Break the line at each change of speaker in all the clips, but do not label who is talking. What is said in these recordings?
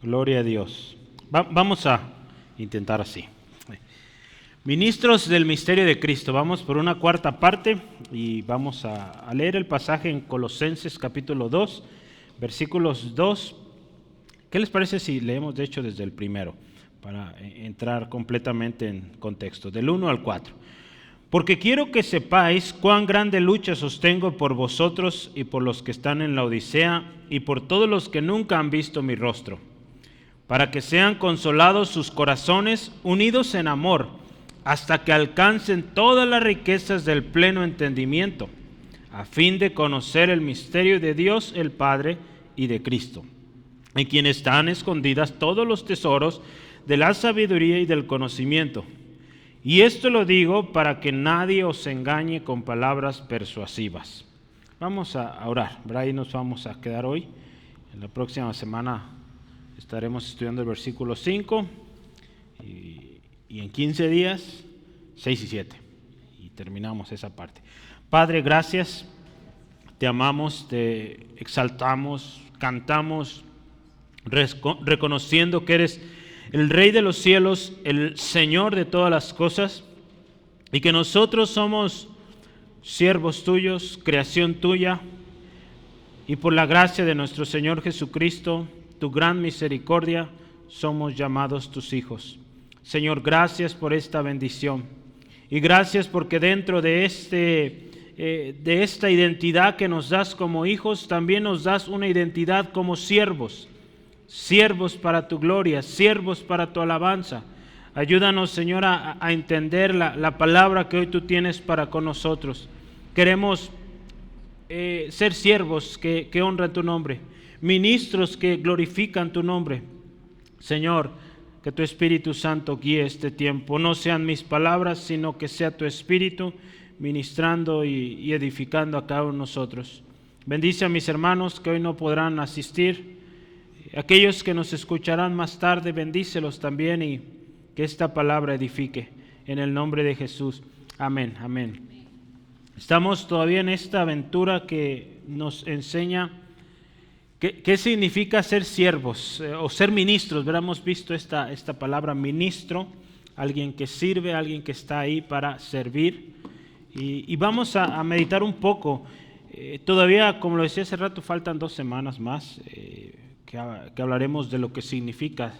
Gloria a Dios. Vamos a intentar así. Ministros del misterio de Cristo. Vamos por una cuarta parte y vamos a leer el pasaje en Colosenses capítulo 2, versículos 2. ¿Qué les parece si leemos de hecho desde el primero para entrar completamente en contexto? Del 1 al 4. Porque quiero que sepáis cuán grande lucha sostengo por vosotros y por los que están en la Odisea y por todos los que nunca han visto mi rostro, para que sean consolados sus corazones, unidos en amor, hasta que alcancen todas las riquezas del pleno entendimiento, a fin de conocer el misterio de Dios el Padre y de Cristo, en quien están escondidas todos los tesoros de la sabiduría y del conocimiento. Y esto lo digo para que nadie os engañe con palabras persuasivas. Vamos a orar, ¿verdad? Ahí nos vamos a quedar hoy. En la próxima semana estaremos estudiando el versículo 5 y en 15 días 6 y 7. Y terminamos esa parte. Padre, gracias. Te amamos, te exaltamos, cantamos, reconociendo que eres el Rey de los cielos, el Señor de todas las cosas, y que nosotros somos siervos tuyos, creación tuya, y por la gracia de nuestro Señor Jesucristo, tu gran misericordia, somos llamados tus hijos. Señor, gracias por esta bendición, y gracias porque dentro de esta identidad que nos das como hijos, también nos das una identidad como siervos. Siervos para tu gloria, siervos para tu alabanza. Ayúdanos, Señor, a entender la palabra que hoy tú tienes para con nosotros. Queremos ser siervos que honran tu nombre, ministros que glorifican tu nombre. Señor, que tu Espíritu Santo guíe este tiempo. No sean mis palabras, sino que sea tu Espíritu ministrando y edificando a cada uno de nosotros. Bendice a mis hermanos que hoy no podrán asistir. Aquellos que nos escucharán más tarde, bendícelos también y que esta palabra edifique. En el nombre de Jesús. Amén, amén. Estamos todavía en esta aventura que nos enseña qué significa ser siervos o ser ministros. Hemos visto esta palabra ministro, alguien que sirve, alguien que está ahí para servir. Y vamos a meditar un poco. Todavía, como lo decía hace rato, faltan 2 semanas más. Que hablaremos de lo que significa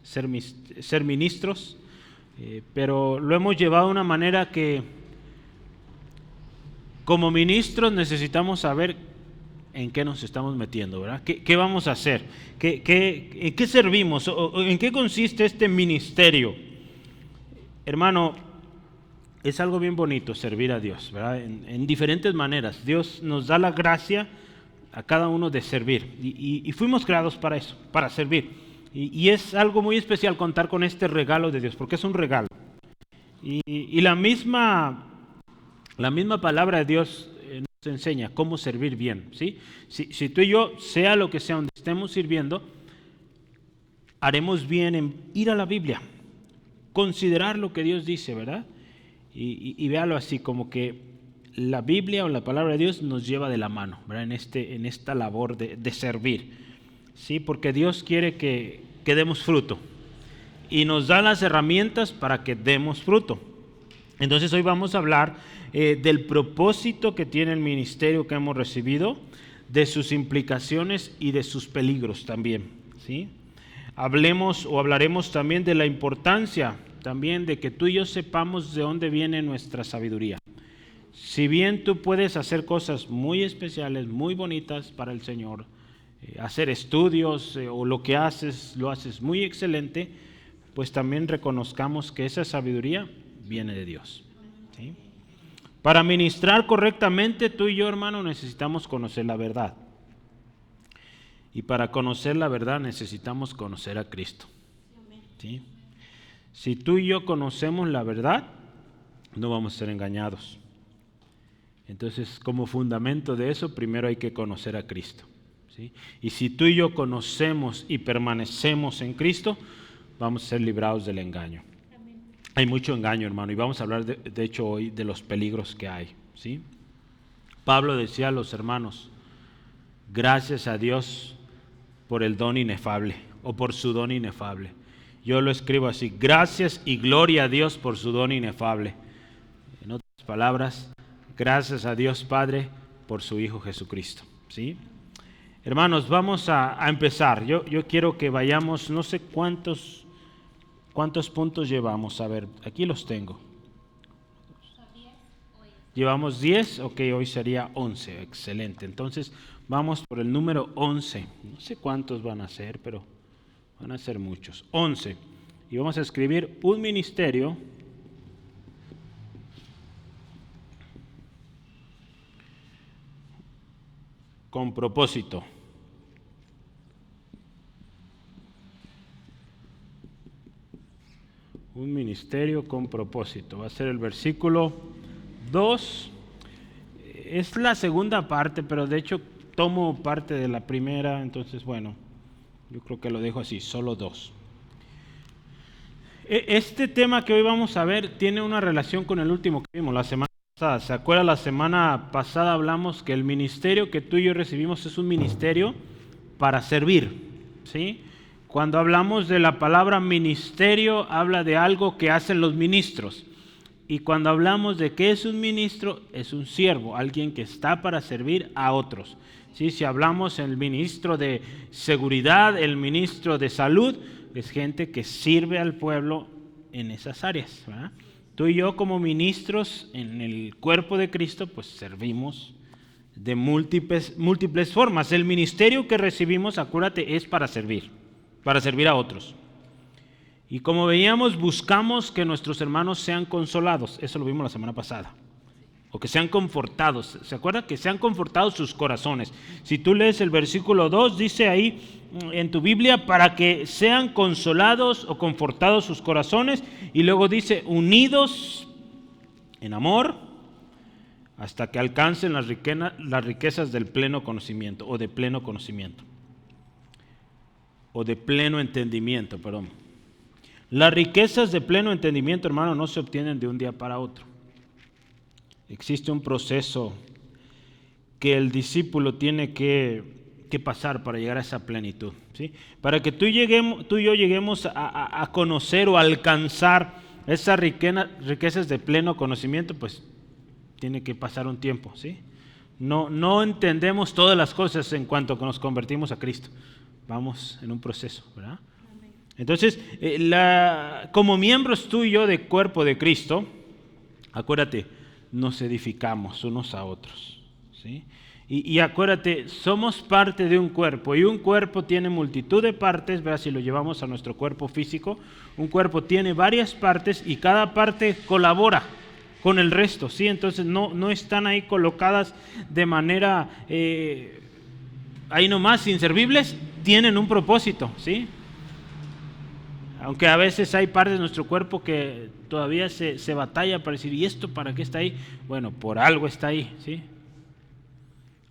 ser ministros, pero lo hemos llevado de una manera que como ministros necesitamos saber en qué nos estamos metiendo, ¿verdad? ¿Qué vamos a hacer? ¿En qué servimos? ¿O en qué consiste este ministerio? Hermano, es algo bien bonito servir a Dios, ¿verdad? En diferentes maneras. Dios nos da la gracia a cada uno de servir y fuimos creados para eso, para servir, y es algo muy especial contar con este regalo de Dios, porque es un regalo y la misma palabra de Dios nos enseña cómo servir bien, ¿sí? Si tú y yo, sea lo que sea donde estemos sirviendo, haremos bien en ir a la Biblia, considerar lo que Dios dice, ¿verdad? Y véalo así, como que la Biblia o la palabra de Dios nos lleva de la mano, ¿verdad? En esta labor de servir, ¿sí? Porque Dios quiere que demos fruto y nos da las herramientas para que demos fruto. Entonces hoy vamos a hablar del propósito que tiene el ministerio que hemos recibido, de sus implicaciones y de sus peligros también, ¿sí? Hablaremos también de la importancia también de que tú y yo sepamos de dónde viene nuestra sabiduría. Si bien tú puedes hacer cosas muy especiales, muy bonitas para el Señor, hacer estudios o lo que haces, lo haces muy excelente, pues también reconozcamos que esa sabiduría viene de Dios, ¿sí? Para ministrar correctamente, tú y yo, hermano, necesitamos conocer la verdad. Y para conocer la verdad necesitamos conocer a Cristo, ¿sí? Si tú y yo conocemos la verdad, no vamos a ser engañados. Entonces, como fundamento de eso, primero hay que conocer a Cristo, ¿sí? Y si tú y yo conocemos y permanecemos en Cristo, vamos a ser librados del engaño. Amén. Hay mucho engaño, hermano, y vamos a hablar de hecho hoy de los peligros que hay, ¿sí? Pablo decía a los hermanos, gracias a Dios por el don inefable o por su don inefable. Yo lo escribo así: gracias y gloria a Dios por su don inefable. En otras palabras, gracias a Dios Padre por su Hijo Jesucristo. ¿Sí? Hermanos, vamos a empezar. Yo quiero que vayamos, no sé cuántos puntos llevamos. A ver, aquí los tengo. ¿Llevamos 10? Ok, hoy sería 11. Excelente. Entonces, vamos por el número 11. No sé cuántos van a ser, pero van a ser muchos. 11. Y vamos a escribir un ministerio con propósito. Un ministerio con propósito. Va a ser el versículo 2. Es la segunda parte, pero de hecho tomo parte de la primera, entonces bueno, yo creo que lo dejo así, solo 2. Este tema que hoy vamos a ver tiene una relación con el último que vimos la semana pasada. ¿Se acuerda? La semana pasada hablamos que el ministerio que tú y yo recibimos es un ministerio para servir, ¿sí? Cuando hablamos de la palabra ministerio, habla de algo que hacen los ministros. Y cuando hablamos de qué es un ministro, es un siervo, alguien que está para servir a otros. ¿Sí? Si hablamos del ministro de seguridad, el ministro de salud, es gente que sirve al pueblo en esas áreas, ¿verdad? Tú y yo como ministros en el cuerpo de Cristo, pues servimos de múltiples formas. El ministerio que recibimos, acuérdate, es para servir a otros. Y como veíamos, buscamos que nuestros hermanos sean consolados. Eso lo vimos la semana pasada. O que sean confortados. ¿Se acuerda? Que sean confortados sus corazones. Si tú lees el versículo 2, dice ahí en tu Biblia, para que sean consolados o confortados sus corazones. Y luego dice, unidos en amor, hasta que alcancen las riquezas del pleno conocimiento, o de pleno conocimiento. O de pleno entendimiento, perdón. Las riquezas de pleno entendimiento, hermano, no se obtienen de un día para otro. Existe un proceso que el discípulo tiene que pasar para llegar a esa plenitud, ¿sí? Para que tú y yo lleguemos a conocer o a alcanzar esas riquezas de pleno conocimiento, pues tiene que pasar un tiempo, ¿sí? No entendemos todas las cosas en cuanto que nos convertimos a Cristo. Vamos en un proceso, ¿verdad? Entonces, como miembros tú y yo de cuerpo de Cristo, acuérdate, nos edificamos unos a otros, ¿sí? Y acuérdate, somos parte de un cuerpo, y un cuerpo tiene multitud de partes, ¿verdad? Si lo llevamos a nuestro cuerpo físico, un cuerpo tiene varias partes y cada parte colabora con el resto, ¿sí? Entonces no están ahí colocadas de manera ahí nomás inservibles, tienen un propósito, ¿sí? Aunque a veces hay partes de nuestro cuerpo que todavía se batalla para decir, ¿y esto para qué está ahí? Bueno, por algo está ahí, ¿sí?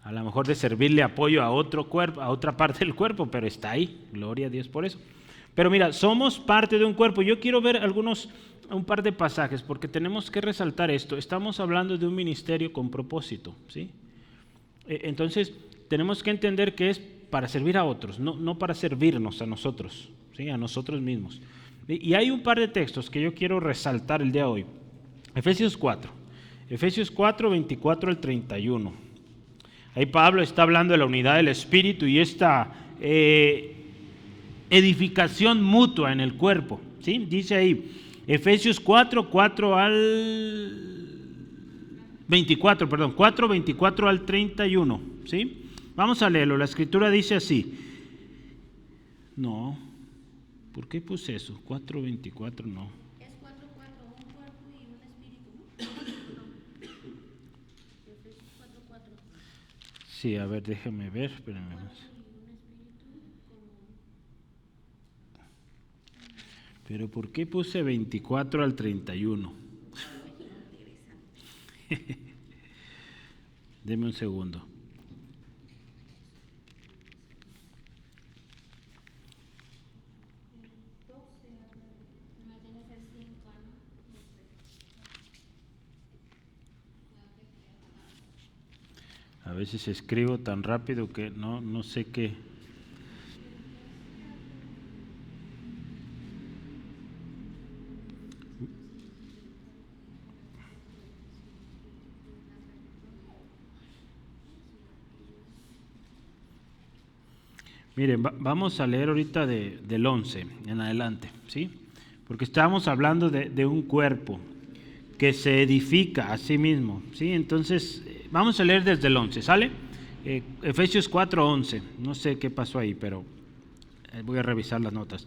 A lo mejor de servirle apoyo a otro cuerpo, a otra parte del cuerpo, pero está ahí, gloria a Dios por eso. Pero mira, somos parte de un cuerpo. Yo quiero ver un par de pasajes, porque tenemos que resaltar esto. Estamos hablando de un ministerio con propósito, ¿sí? Entonces, tenemos que entender que es para servir a otros, no para servirnos a nosotros, ¿sí? A nosotros mismos. Y hay un par de textos que yo quiero resaltar el día de hoy. Efesios 4, 24 al 31. Ahí Pablo está hablando de la unidad del Espíritu y esta edificación mutua en el cuerpo, ¿sí? Dice ahí, Efesios 4 al 24, perdón, 4, 24 al 31, ¿sí? Vamos a leerlo. La escritura dice así. No, ¿por qué puse eso? 4, 24, no.
Es 4, 4, un cuerpo y un espíritu. Efesios 4, 4.
Sí, a ver, déjeme ver, espérenme. Pero ¿por qué puse 24 al 31? Deme un segundo. A veces escribo tan rápido que no sé qué. Miren, vamos a leer ahorita del 11 en adelante, ¿sí? Porque estamos hablando de un cuerpo que se edifica a sí mismo, ¿sí? Entonces, vamos a leer desde el 11, ¿sale? Efesios 4:11, no sé qué pasó ahí, pero voy a revisar las notas.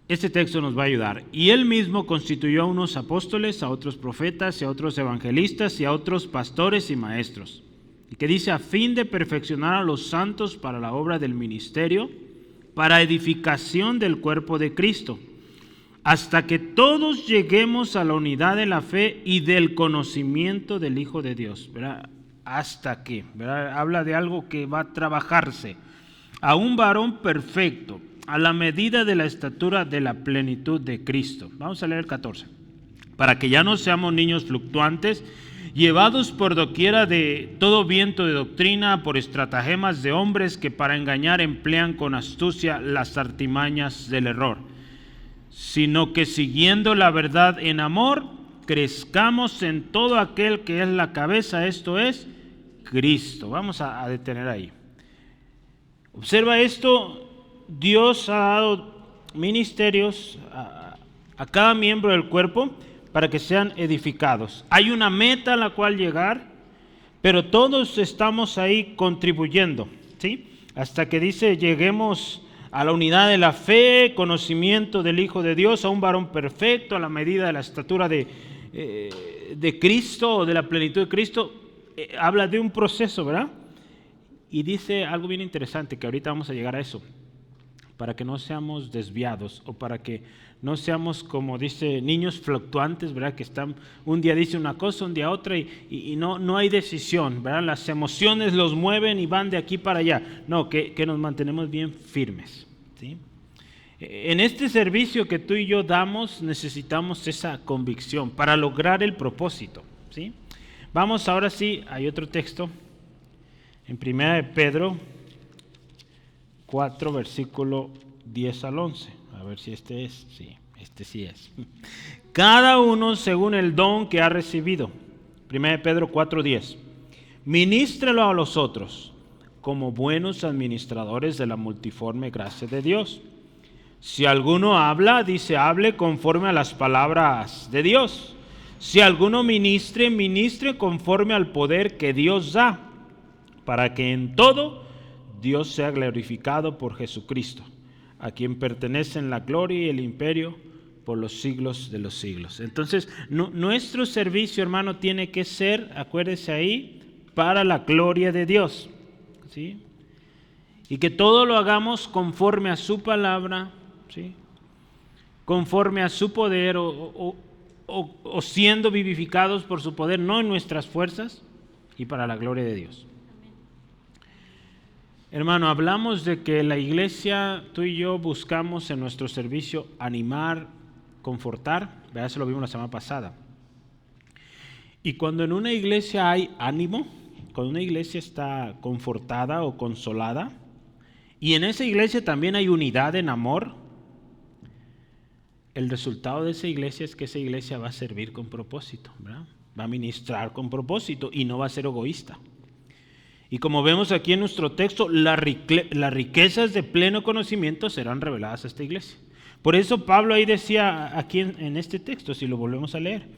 Este texto nos va a ayudar. Y él mismo constituyó a unos apóstoles, a otros profetas, y a otros evangelistas, y a otros pastores y maestros. Y que dice, a fin de perfeccionar a los santos para la obra del ministerio, para edificación del cuerpo de Cristo, hasta que todos lleguemos a la unidad de la fe y del conocimiento del Hijo de Dios. ¿Verdad? Hasta que, ¿verdad? Habla de algo que va a trabajarse. A un varón perfecto, a la medida de la estatura de la plenitud de Cristo. Vamos a leer el 14. Para que ya no seamos niños fluctuantes, llevados por doquiera de todo viento de doctrina, por estratagemas de hombres que para engañar emplean con astucia las artimañas del error, sino que siguiendo la verdad en amor, crezcamos en todo aquel que es la cabeza, esto es Cristo. Vamos a detener ahí. Observa esto, Dios ha dado ministerios a cada miembro del cuerpo para que sean edificados. Hay una meta a la cual llegar, pero todos estamos ahí contribuyendo, ¿sí? Hasta que dice, lleguemos a la unidad de la fe, conocimiento del Hijo de Dios, a un varón perfecto, a la medida de la estatura de Cristo o de la plenitud de Cristo. Habla de un proceso, ¿verdad? Y dice algo bien interesante, que ahorita vamos a llegar a eso, para que no seamos desviados o para que no seamos, como dice, niños fluctuantes, ¿verdad? Que están, un día dice una cosa, un día otra y no hay decisión, ¿verdad? Las emociones los mueven y van de aquí para allá. No, que nos mantenemos bien firmes, ¿sí? En este servicio que tú y yo damos necesitamos esa convicción para lograr el propósito, ¿sí? Vamos ahora sí, hay otro texto. En 1 Pedro 4, versículo 10 al 11. A ver si este es. Sí, este sí es. Cada uno según el don que ha recibido. 1 Pedro 4, 10. Ministrelo a los otros como buenos administradores de la multiforme gracia de Dios. Si alguno habla, dice, hable conforme a las palabras de Dios. Si alguno ministre, ministre conforme al poder que Dios da, para que en todo Dios sea glorificado por Jesucristo, a quien pertenecen la gloria y el imperio por los siglos de los siglos. Entonces, nuestro servicio, hermano, tiene que ser, acuérdese ahí, para la gloria de Dios, ¿sí? Y que todo lo hagamos conforme a su palabra, ¿sí? Conforme a su poder o siendo vivificados por su poder, no en nuestras fuerzas, y para la gloria de Dios. Hermano, hablamos de que la iglesia, tú y yo buscamos en nuestro servicio animar, confortar, ¿verdad? Eso lo vimos la semana pasada. Y cuando en una iglesia hay ánimo, cuando una iglesia está confortada o consolada, y en esa iglesia también hay unidad en amor, el resultado de esa iglesia es que esa iglesia va a servir con propósito, ¿verdad? Va a ministrar con propósito y no va a ser egoísta. Y como vemos aquí en nuestro texto, las riquezas de pleno conocimiento serán reveladas a esta iglesia. Por eso Pablo ahí decía aquí en este texto, si lo volvemos a leer,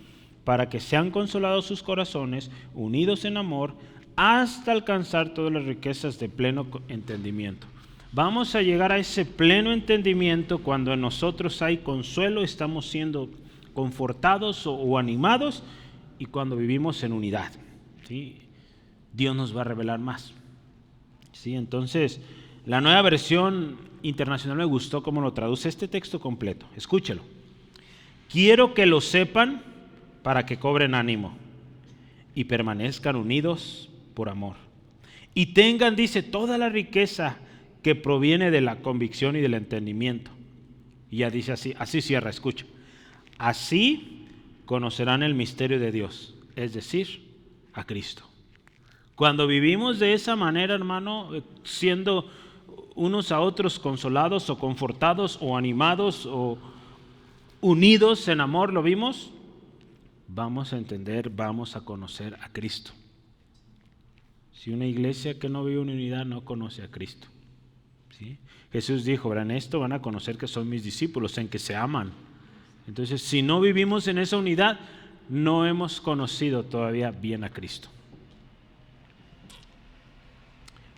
para que sean consolados sus corazones, unidos en amor, hasta alcanzar todas las riquezas de pleno entendimiento. Vamos a llegar a ese pleno entendimiento cuando en nosotros hay consuelo, estamos siendo confortados o animados, y cuando vivimos en unidad, ¿sí? Dios nos va a revelar más, ¿sí? Entonces, la Nueva Versión Internacional me gustó cómo lo traduce este texto completo. Escúchelo. Quiero que lo sepan para que cobren ánimo y permanezcan unidos por amor. Y tengan, dice, toda la riqueza que proviene de la convicción y del entendimiento. Y ya dice así cierra, escucha. Así conocerán el misterio de Dios, es decir, a Cristo. Cuando vivimos de esa manera, hermano, siendo unos a otros consolados o confortados o animados o unidos en amor, ¿lo vimos? Vamos a entender, vamos a conocer a Cristo. Si una iglesia que no vive en unidad no conoce a Cristo. ¿sí? Jesús dijo, ¿verdad? En esto van a conocer que son mis discípulos, en que se aman. Entonces, si no vivimos en esa unidad, no hemos conocido todavía bien a Cristo.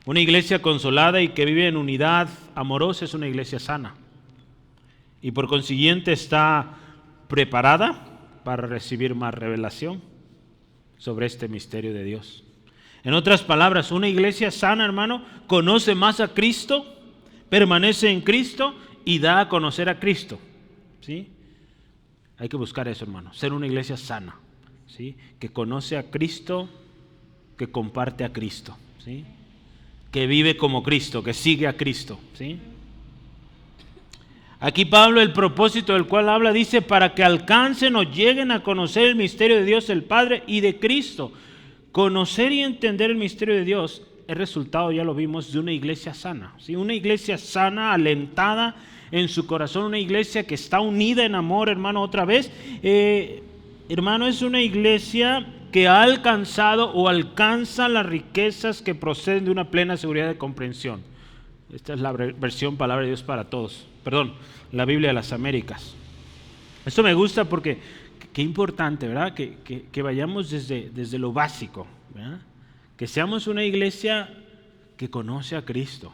Una iglesia consolada y que vive en unidad amorosa es una iglesia sana. Y por consiguiente está preparada para recibir más revelación sobre este misterio de Dios. En otras palabras, una iglesia sana, hermano, conoce más a Cristo, permanece en Cristo y da a conocer a Cristo. ¿Sí? Hay que buscar eso, hermano, ser una iglesia sana, ¿sí? Que conoce a Cristo, que comparte a Cristo, ¿sí? Que vive como Cristo, que sigue a Cristo, ¿sí? Aquí Pablo, el propósito del cual habla, dice, para que alcancen o lleguen a conocer el misterio de Dios el Padre y de Cristo. Conocer y entender el misterio de Dios es resultado, ya lo vimos, de una iglesia sana, ¿sí? Una iglesia sana, alentada en su corazón, una iglesia que está unida en amor, hermano, otra vez. Hermano, es una iglesia que ha alcanzado o alcanza las riquezas que proceden de una plena seguridad de comprensión. Esta es la versión Palabra de Dios para Todos. Perdón, la Biblia de las Américas. Esto me gusta porque qué importante, ¿verdad? Que vayamos desde lo básico, ¿verdad? Que seamos una iglesia que conoce a Cristo.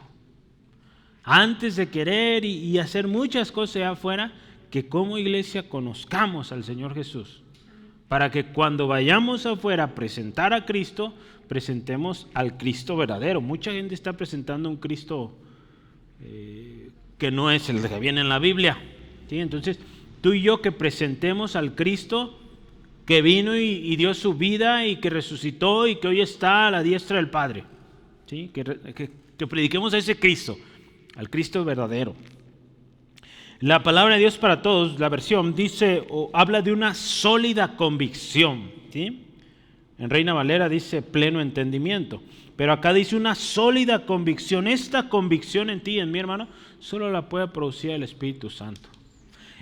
Antes de querer y hacer muchas cosas allá afuera, que como iglesia conozcamos al Señor Jesús. Para que cuando vayamos afuera a presentar a Cristo, presentemos al Cristo verdadero. Mucha gente está presentando un Cristo que no es el que viene en la Biblia, ¿sí? Entonces, tú y yo que presentemos al Cristo que vino y dio su vida y que resucitó y que hoy está a la diestra del Padre, ¿sí? Que prediquemos a ese Cristo, al Cristo verdadero. La palabra de Dios para todos, la versión, dice o habla de una sólida convicción, ¿sí? En Reina Valera dice pleno entendimiento, pero acá dice una sólida convicción. Esta convicción en ti y en mi, hermano, solo la puede producir el Espíritu Santo.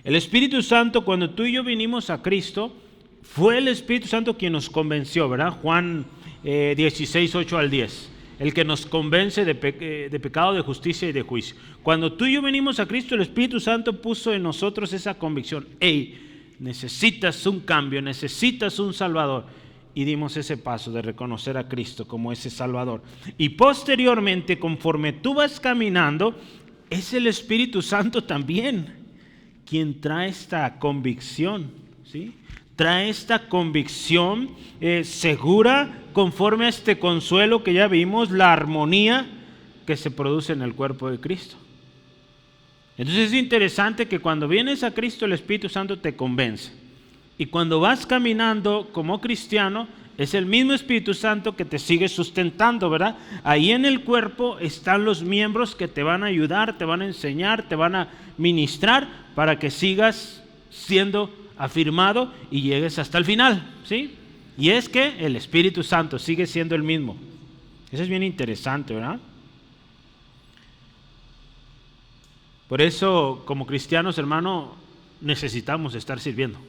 El Espíritu Santo, cuando tú y yo vinimos a Cristo, fue el Espíritu Santo quien nos convenció, ¿verdad? Juan 16, 8 al 10. El que nos convence de pecado, de justicia y de juicio. Cuando tú y yo venimos a Cristo, el Espíritu Santo puso en nosotros esa convicción. Hey, necesitas un cambio, necesitas un Salvador. Y dimos ese paso de reconocer a Cristo como ese Salvador. Y posteriormente, conforme tú vas caminando, es el Espíritu Santo también quien trae esta convicción, ¿sí? Trae esta convicción segura, conforme a este consuelo que ya vimos, la armonía que se produce en el cuerpo de Cristo. Entonces es interesante que cuando vienes a Cristo, el Espíritu Santo te convence. Y cuando vas caminando como cristiano, es el mismo Espíritu Santo que te sigue sustentando, ¿verdad? Ahí en el cuerpo están los miembros que te van a ayudar, te van a enseñar, te van a ministrar para que sigas siendo afirmado y llegues hasta el final, ¿sí? Y es que el Espíritu Santo sigue siendo el mismo. Eso es bien interesante, ¿verdad? Por eso, como cristianos, hermano, necesitamos estar sirviendo.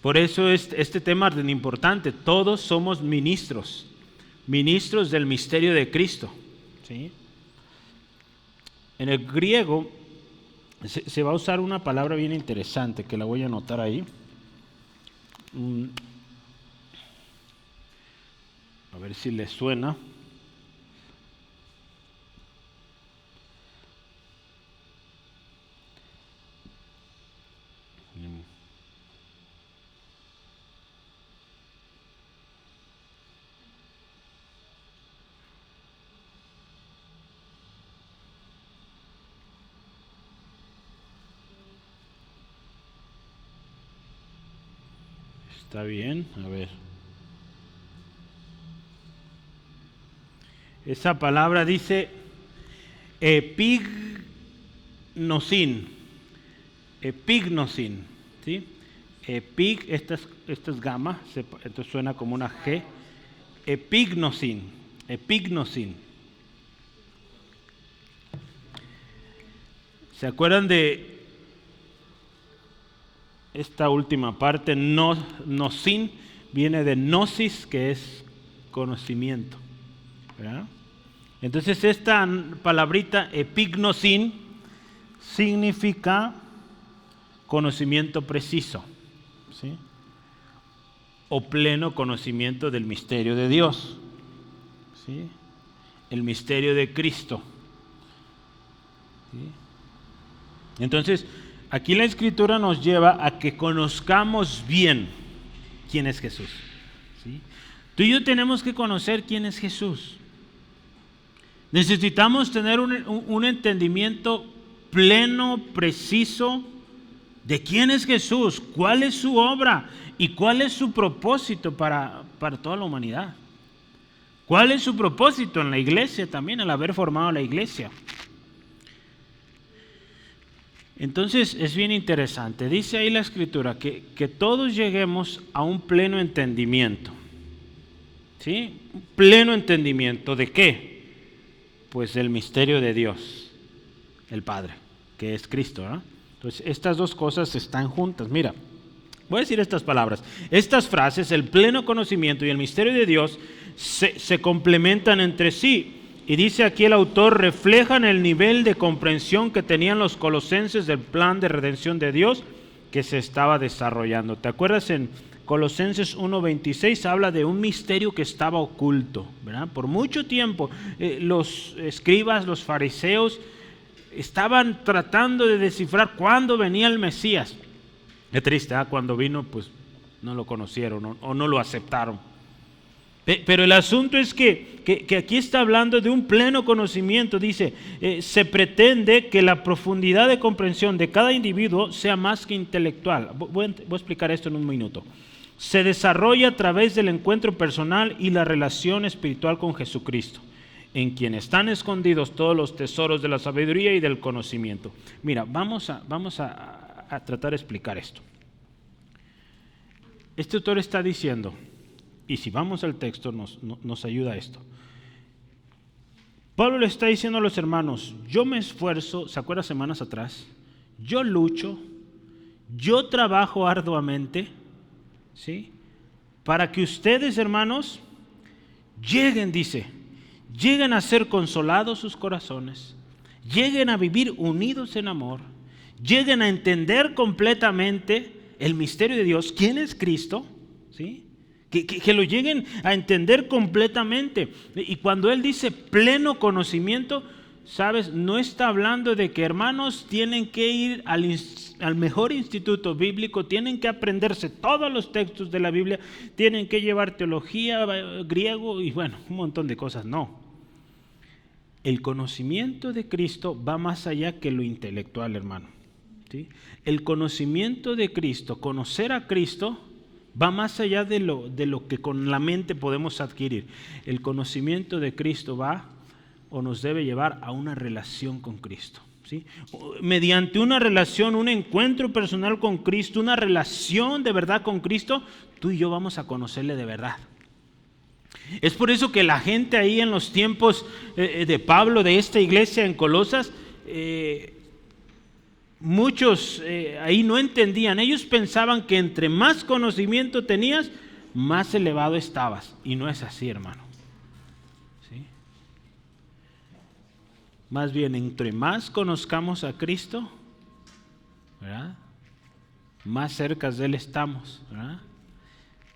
Por eso este tema es tan importante. Todos somos ministros del misterio de Cristo, ¿sí? En el griego se va a usar una palabra bien interesante que la voy a anotar ahí. A ver si les suena. Está bien, a ver. Esa palabra dice epignosin, ¿sí? Esta es gamma, entonces suena como una G. Epignosin. ¿Se acuerdan de esta última parte? Nosin viene de gnosis, que es conocimiento, ¿verdad? Entonces esta palabrita epignosin significa conocimiento preciso, ¿sí? O pleno conocimiento del misterio de Dios, ¿sí? El misterio de Cristo, ¿sí? Entonces, aquí la Escritura nos lleva a que conozcamos bien quién es Jesús, ¿sí? Tú y yo tenemos que conocer quién es Jesús. Necesitamos tener un entendimiento pleno, preciso, de quién es Jesús, cuál es su obra y cuál es su propósito para toda la humanidad. ¿Cuál es su propósito en la iglesia también, al haber formado la iglesia? Entonces es bien interesante. Dice ahí la Escritura que todos lleguemos a un pleno entendimiento. ¿Sí? Un pleno entendimiento ¿de qué? Pues del misterio de Dios, el Padre, que es Cristo, ¿no? Entonces estas dos cosas están juntas. Mira, voy a decir estas palabras. Estas frases, el pleno conocimiento y el misterio de Dios, se complementan entre sí. Y dice aquí el autor, reflejan el nivel de comprensión que tenían los colosenses del plan de redención de Dios que se estaba desarrollando. ¿Te acuerdas? En Colosenses 1:26 habla de un misterio que estaba oculto, ¿verdad? Por mucho tiempo los escribas, los fariseos, estaban tratando de descifrar cuándo venía el Mesías. Qué triste, ¿eh? Cuando vino, pues no lo conocieron o no lo aceptaron. Pero el asunto es que aquí está hablando de un pleno conocimiento. Dice, se pretende que la profundidad de comprensión de cada individuo sea más que intelectual. Voy a explicar esto en un minuto. Se desarrolla a través del encuentro personal y la relación espiritual con Jesucristo, en quien están escondidos todos los tesoros de la sabiduría y del conocimiento. Mira, vamos a tratar de explicar esto. Este autor está diciendo, y si vamos al texto nos ayuda esto. Pablo le está diciendo a los hermanos, yo me esfuerzo, ¿se acuerdan semanas atrás? Yo lucho, yo trabajo arduamente, ¿sí? Para que ustedes, hermanos, lleguen, dice, lleguen a ser consolados sus corazones, lleguen a vivir unidos en amor, lleguen a entender completamente el misterio de Dios, quién es Cristo, ¿sí? Que lo lleguen a entender completamente. Y cuando él dice pleno conocimiento, ¿sabes? No está hablando de que hermanos tienen que ir al mejor instituto bíblico, tienen que aprenderse todos los textos de la Biblia, tienen que llevar teología, griego y bueno, un montón de cosas. No. El conocimiento de Cristo va más allá que lo intelectual, hermano, ¿sí? El conocimiento de Cristo, conocer a Cristo, va más allá de lo que con la mente podemos adquirir. El conocimiento de Cristo va o nos debe llevar a una relación con Cristo, ¿sí? Mediante una relación, un encuentro personal con Cristo, una relación de verdad con Cristo, tú y yo vamos a conocerle de verdad. Es por eso que la gente ahí en los tiempos de Pablo, de esta iglesia en Colosas, muchos ahí no entendían. Ellos pensaban que entre más conocimiento tenías, más elevado estabas. Y no es así, hermano, ¿sí? Más bien, entre más conozcamos a Cristo, ¿verdad?, más cerca de Él estamos, ¿verdad?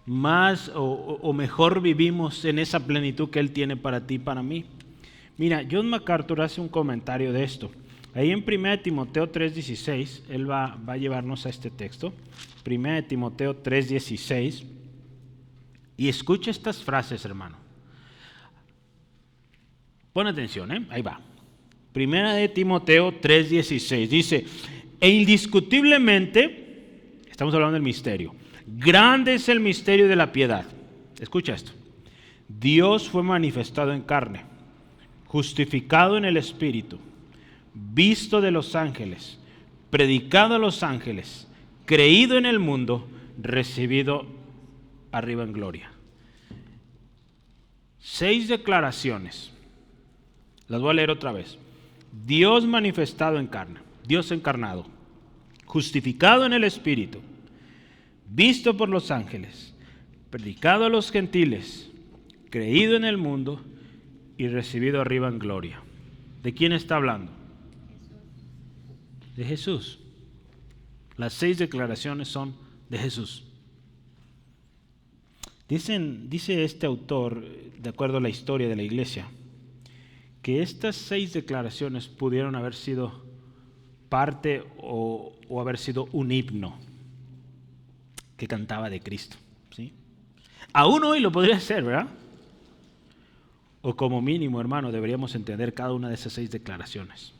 Más o mejor vivimos en esa plenitud que Él tiene para ti y para mí. Mira, John MacArthur hace un comentario de esto. Ahí en 1 Timoteo 3:16, él va a llevarnos a este texto. 1 Timoteo 3:16. Y escucha estas frases, hermano. Pon atención, ahí va. 1 Timoteo 3:16 dice, e indiscutiblemente, estamos hablando del misterio, grande es el misterio de la piedad. Escucha esto. Dios fue manifestado en carne, justificado en el Espíritu, visto de los ángeles, predicado a los ángeles, creído en el mundo, recibido arriba en gloria. 6 declaraciones. Las voy a leer otra vez. Dios manifestado en carne, Dios encarnado, justificado en el Espíritu, visto por los ángeles, predicado a los gentiles, creído en el mundo y recibido arriba en gloria. ¿De quién está hablando? De Jesús. Las 6 declaraciones son de Jesús. Dice este autor, de acuerdo a la historia de la iglesia, que estas 6 declaraciones pudieron haber sido parte o haber sido un himno que cantaba de Cristo, ¿sí? Aún hoy lo podría ser, ¿verdad? O como mínimo, hermano, deberíamos entender cada una de esas 6 declaraciones.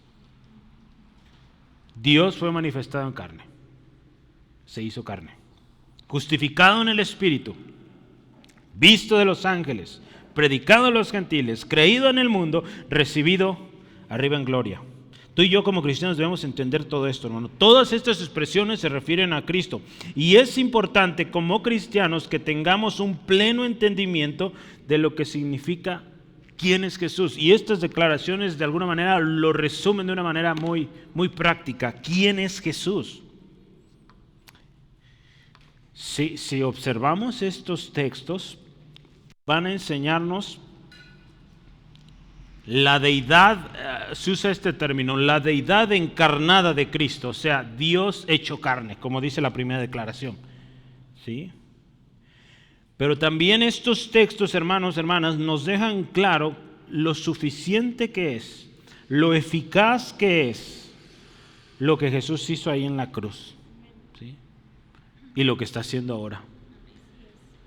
Dios fue manifestado en carne, se hizo carne, justificado en el Espíritu, visto de los ángeles, predicado a los gentiles, creído en el mundo, recibido arriba en gloria. Tú y yo como cristianos debemos entender todo esto, hermano. Todas estas expresiones se refieren a Cristo. Y es importante como cristianos que tengamos un pleno entendimiento de lo que significa quién es Jesús. Y estas declaraciones de alguna manera lo resumen de una manera muy, muy práctica. ¿Quién es Jesús? Si observamos estos textos, van a enseñarnos la deidad, se usa este término, la deidad encarnada de Cristo, o sea, Dios hecho carne, como dice la primera declaración, ¿sí? Pero también estos textos, hermanos, hermanas, nos dejan claro lo suficiente que es, lo eficaz que es lo que Jesús hizo ahí en la cruz, ¿sí? Y lo que está haciendo ahora,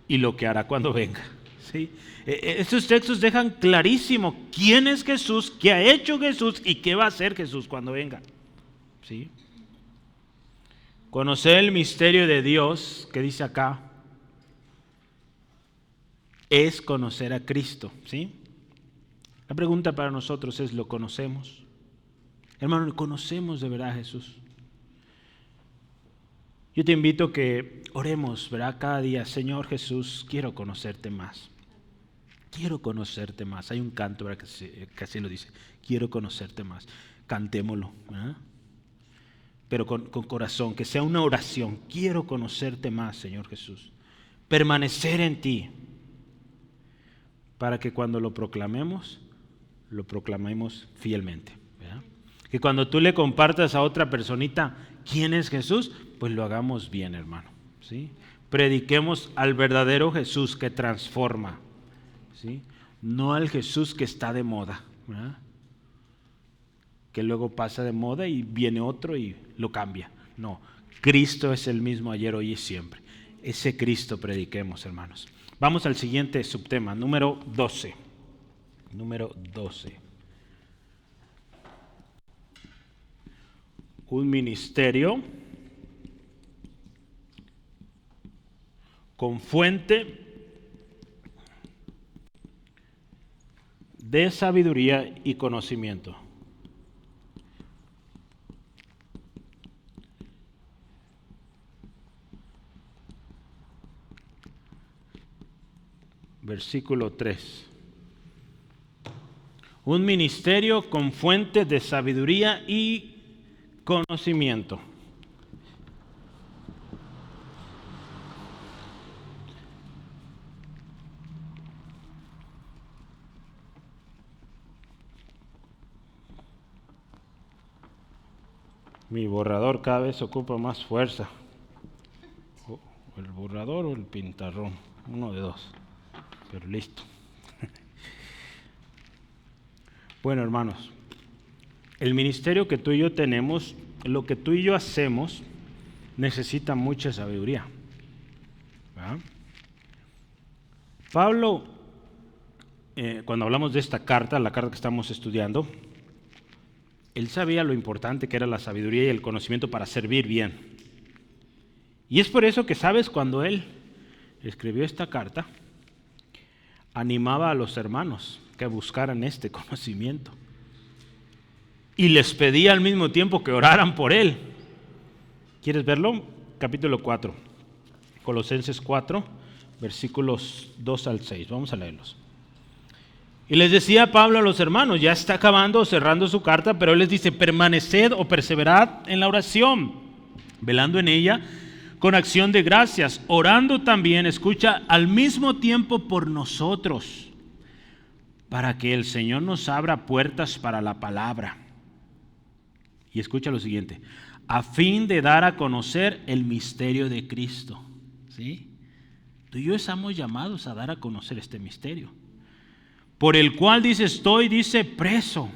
y lo que hará cuando venga, ¿sí? Estos textos dejan clarísimo quién es Jesús, qué ha hecho Jesús y qué va a hacer Jesús cuando venga, ¿sí? Conocer el misterio de Dios, que dice acá, es conocer a Cristo, ¿sí? La pregunta para nosotros es, ¿lo conocemos? Hermano, ¿lo conocemos de verdad a Jesús? Yo te invito a que oremos, ¿verdad? Cada día, Señor Jesús, quiero conocerte más. Quiero conocerte más. Hay un canto, ¿verdad?, que así lo dice. Quiero conocerte más. Cantémoslo, ¿verdad? Pero con corazón, que sea una oración. Quiero conocerte más, Señor Jesús. Permanecer en ti. Para que cuando lo proclamemos fielmente, ¿verdad? Que cuando tú le compartas a otra personita quién es Jesús, pues lo hagamos bien, hermano, ¿sí? Prediquemos al verdadero Jesús que transforma, ¿sí? No al Jesús que está de moda, ¿verdad? Que luego pasa de moda y viene otro y lo cambia. No, Cristo es el mismo ayer, hoy y siempre. Ese Cristo prediquemos, hermanos. Vamos al siguiente subtema, número 12. Número 12. Un ministerio con fuente de sabiduría y conocimiento. Versículo 3. Un ministerio con fuente de sabiduría y conocimiento. Mi borrador cada vez ocupa más fuerza. O el borrador o el pintarrón, uno de dos. Pero listo. Bueno, hermanos, el ministerio que tú y yo tenemos, lo que tú y yo hacemos, necesita mucha sabiduría, ¿verdad? Pablo, cuando hablamos de esta carta, la carta que estamos estudiando, él sabía lo importante que era la sabiduría y el conocimiento para servir bien. Y es por eso que, ¿sabes? Cuando él escribió esta carta, animaba a los hermanos que buscaran este conocimiento. Y les pedía al mismo tiempo que oraran por él. ¿Quieres verlo? Capítulo 4. Colosenses 4, versículos 2 al 6. Vamos a leerlos. Y les decía Pablo a los hermanos, ya está acabando, cerrando su carta, pero él les dice, permaneced o perseverad en la oración, velando en ella con acción de gracias, orando también, escucha, al mismo tiempo por nosotros, para que el Señor nos abra puertas para la palabra. Y escucha lo siguiente, a fin de dar a conocer el misterio de Cristo. ¿Sí? Tú y yo estamos llamados a dar a conocer este misterio, por el cual dice preso.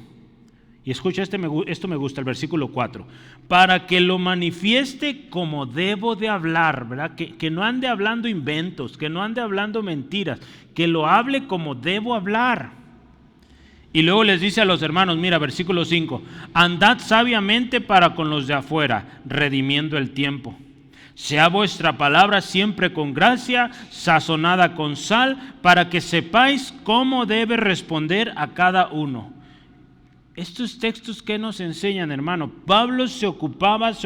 Y escucha, esto me gusta, el versículo 4. Para que lo manifieste como debo de hablar, ¿verdad? Que no ande hablando inventos, que no ande hablando mentiras, que lo hable como debo hablar. Y luego les dice a los hermanos, mira, versículo 5. Andad sabiamente para con los de afuera, redimiendo el tiempo. Sea vuestra palabra siempre con gracia, sazonada con sal, para que sepáis cómo debe responder a cada uno. Estos textos que nos enseñan, hermano, Pablo se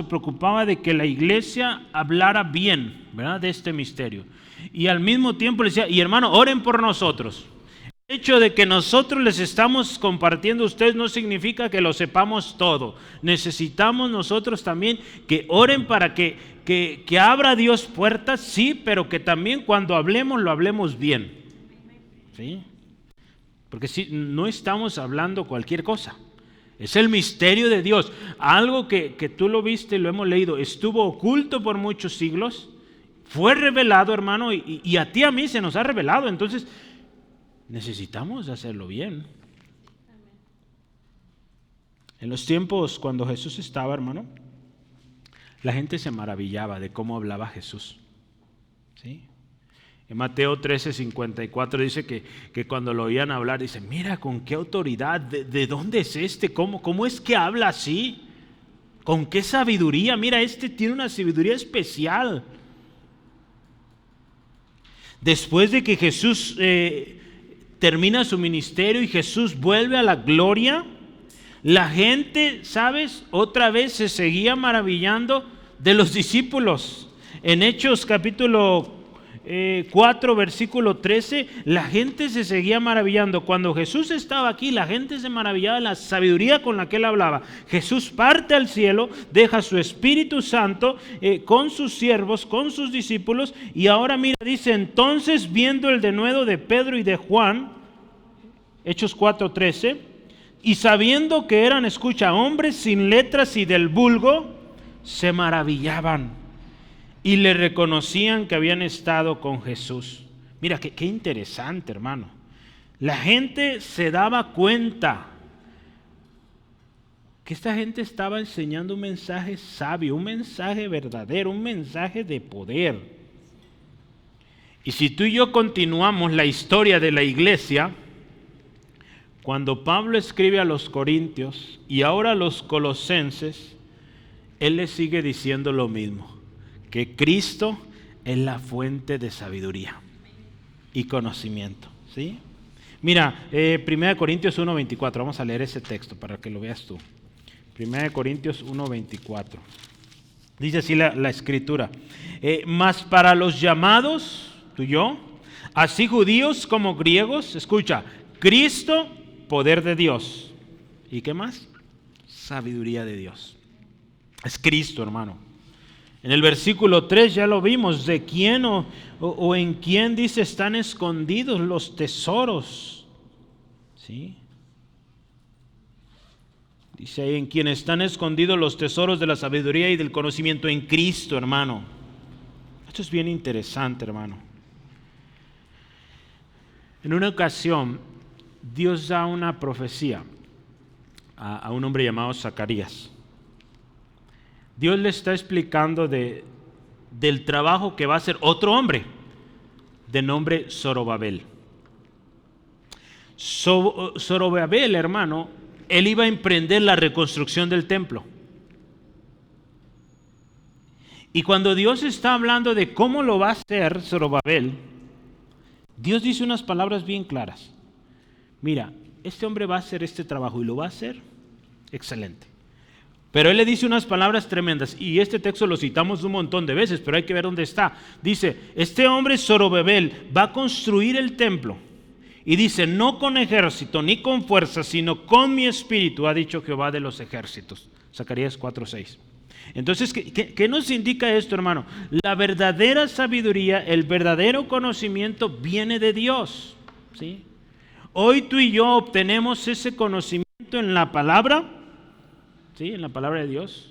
preocupaba de que la iglesia hablara bien, ¿verdad?, de este misterio. Y al mismo tiempo le decía, y hermano, oren por nosotros. El hecho de que nosotros les estamos compartiendo a ustedes no significa que lo sepamos todo. Necesitamos nosotros también que oren para que abra Dios puertas, sí, pero que también cuando hablemos, lo hablemos bien. ¿Sí? Porque si no estamos hablando cualquier cosa, es el misterio de Dios, algo que tú lo viste y lo hemos leído, estuvo oculto por muchos siglos, fue revelado, hermano, y a ti y a mí se nos ha revelado, entonces necesitamos hacerlo bien. En los tiempos cuando Jesús estaba, hermano, la gente se maravillaba de cómo hablaba Jesús, ¿sí? En Mateo 13:54 dice que cuando lo oían hablar, dice, mira con qué autoridad, ¿de dónde es este? ¿Cómo es que habla así? ¿Con qué sabiduría? Mira, este tiene una sabiduría especial. Después de que Jesús termina su ministerio y Jesús vuelve a la gloria, la gente, ¿sabes?, otra vez se seguía maravillando de los discípulos. En Hechos capítulo 4, versículo 13, la gente se seguía maravillando. Cuando Jesús estaba aquí, la gente se maravillaba de la sabiduría con la que él hablaba. Jesús parte al cielo, deja su Espíritu Santo con sus siervos, con sus discípulos, y ahora mira, dice, entonces viendo el denuedo de Pedro y de Juan, Hechos 4:13, y sabiendo que eran, escucha, hombres sin letras y del vulgo, se maravillaban y le reconocían que habían estado con Jesús. Mira, qué interesante, hermano. La gente se daba cuenta que esta gente estaba enseñando un mensaje sabio, un mensaje verdadero, un mensaje de poder. Y si tú y yo continuamos la historia de la iglesia, cuando Pablo escribe a los Corintios y ahora a los Colosenses, él les sigue diciendo lo mismo, que Cristo es la fuente de sabiduría y conocimiento, ¿sí? Mira, 1 Corintios 1:24, vamos a leer ese texto para que lo veas tú. 1 Corintios 1:24. Dice así la escritura, mas para los llamados, tú y yo, así judíos como griegos, escucha, Cristo, poder de Dios. ¿Y qué más? Sabiduría de Dios. Es Cristo, hermano. En el versículo 3 ya lo vimos, de quién o en quién, dice, están escondidos los tesoros. ¿Sí? Dice ahí, en quien están escondidos los tesoros de la sabiduría y del conocimiento, en Cristo, hermano. Esto es bien interesante, hermano. En una ocasión, Dios da una profecía a un hombre llamado Zacarías. Dios le está explicando del trabajo que va a hacer otro hombre de nombre Zorobabel. Zorobabel, hermano, él iba a emprender la reconstrucción del templo. Y cuando Dios está hablando de cómo lo va a hacer Zorobabel, Dios dice unas palabras bien claras. Mira, este hombre va a hacer este trabajo y lo va a hacer excelente. Pero él le dice unas palabras tremendas, y este texto lo citamos un montón de veces, pero hay que ver dónde está. Dice, este hombre Zorobabel va a construir el templo, y dice, no con ejército ni con fuerza, sino con mi espíritu, ha dicho Jehová de los ejércitos. Zacarías 4:6. Entonces, ¿qué nos indica esto, hermano? La verdadera sabiduría, el verdadero conocimiento viene de Dios, ¿sí? Hoy tú y yo obtenemos ese conocimiento en la palabra, ¿sí? En la palabra de Dios.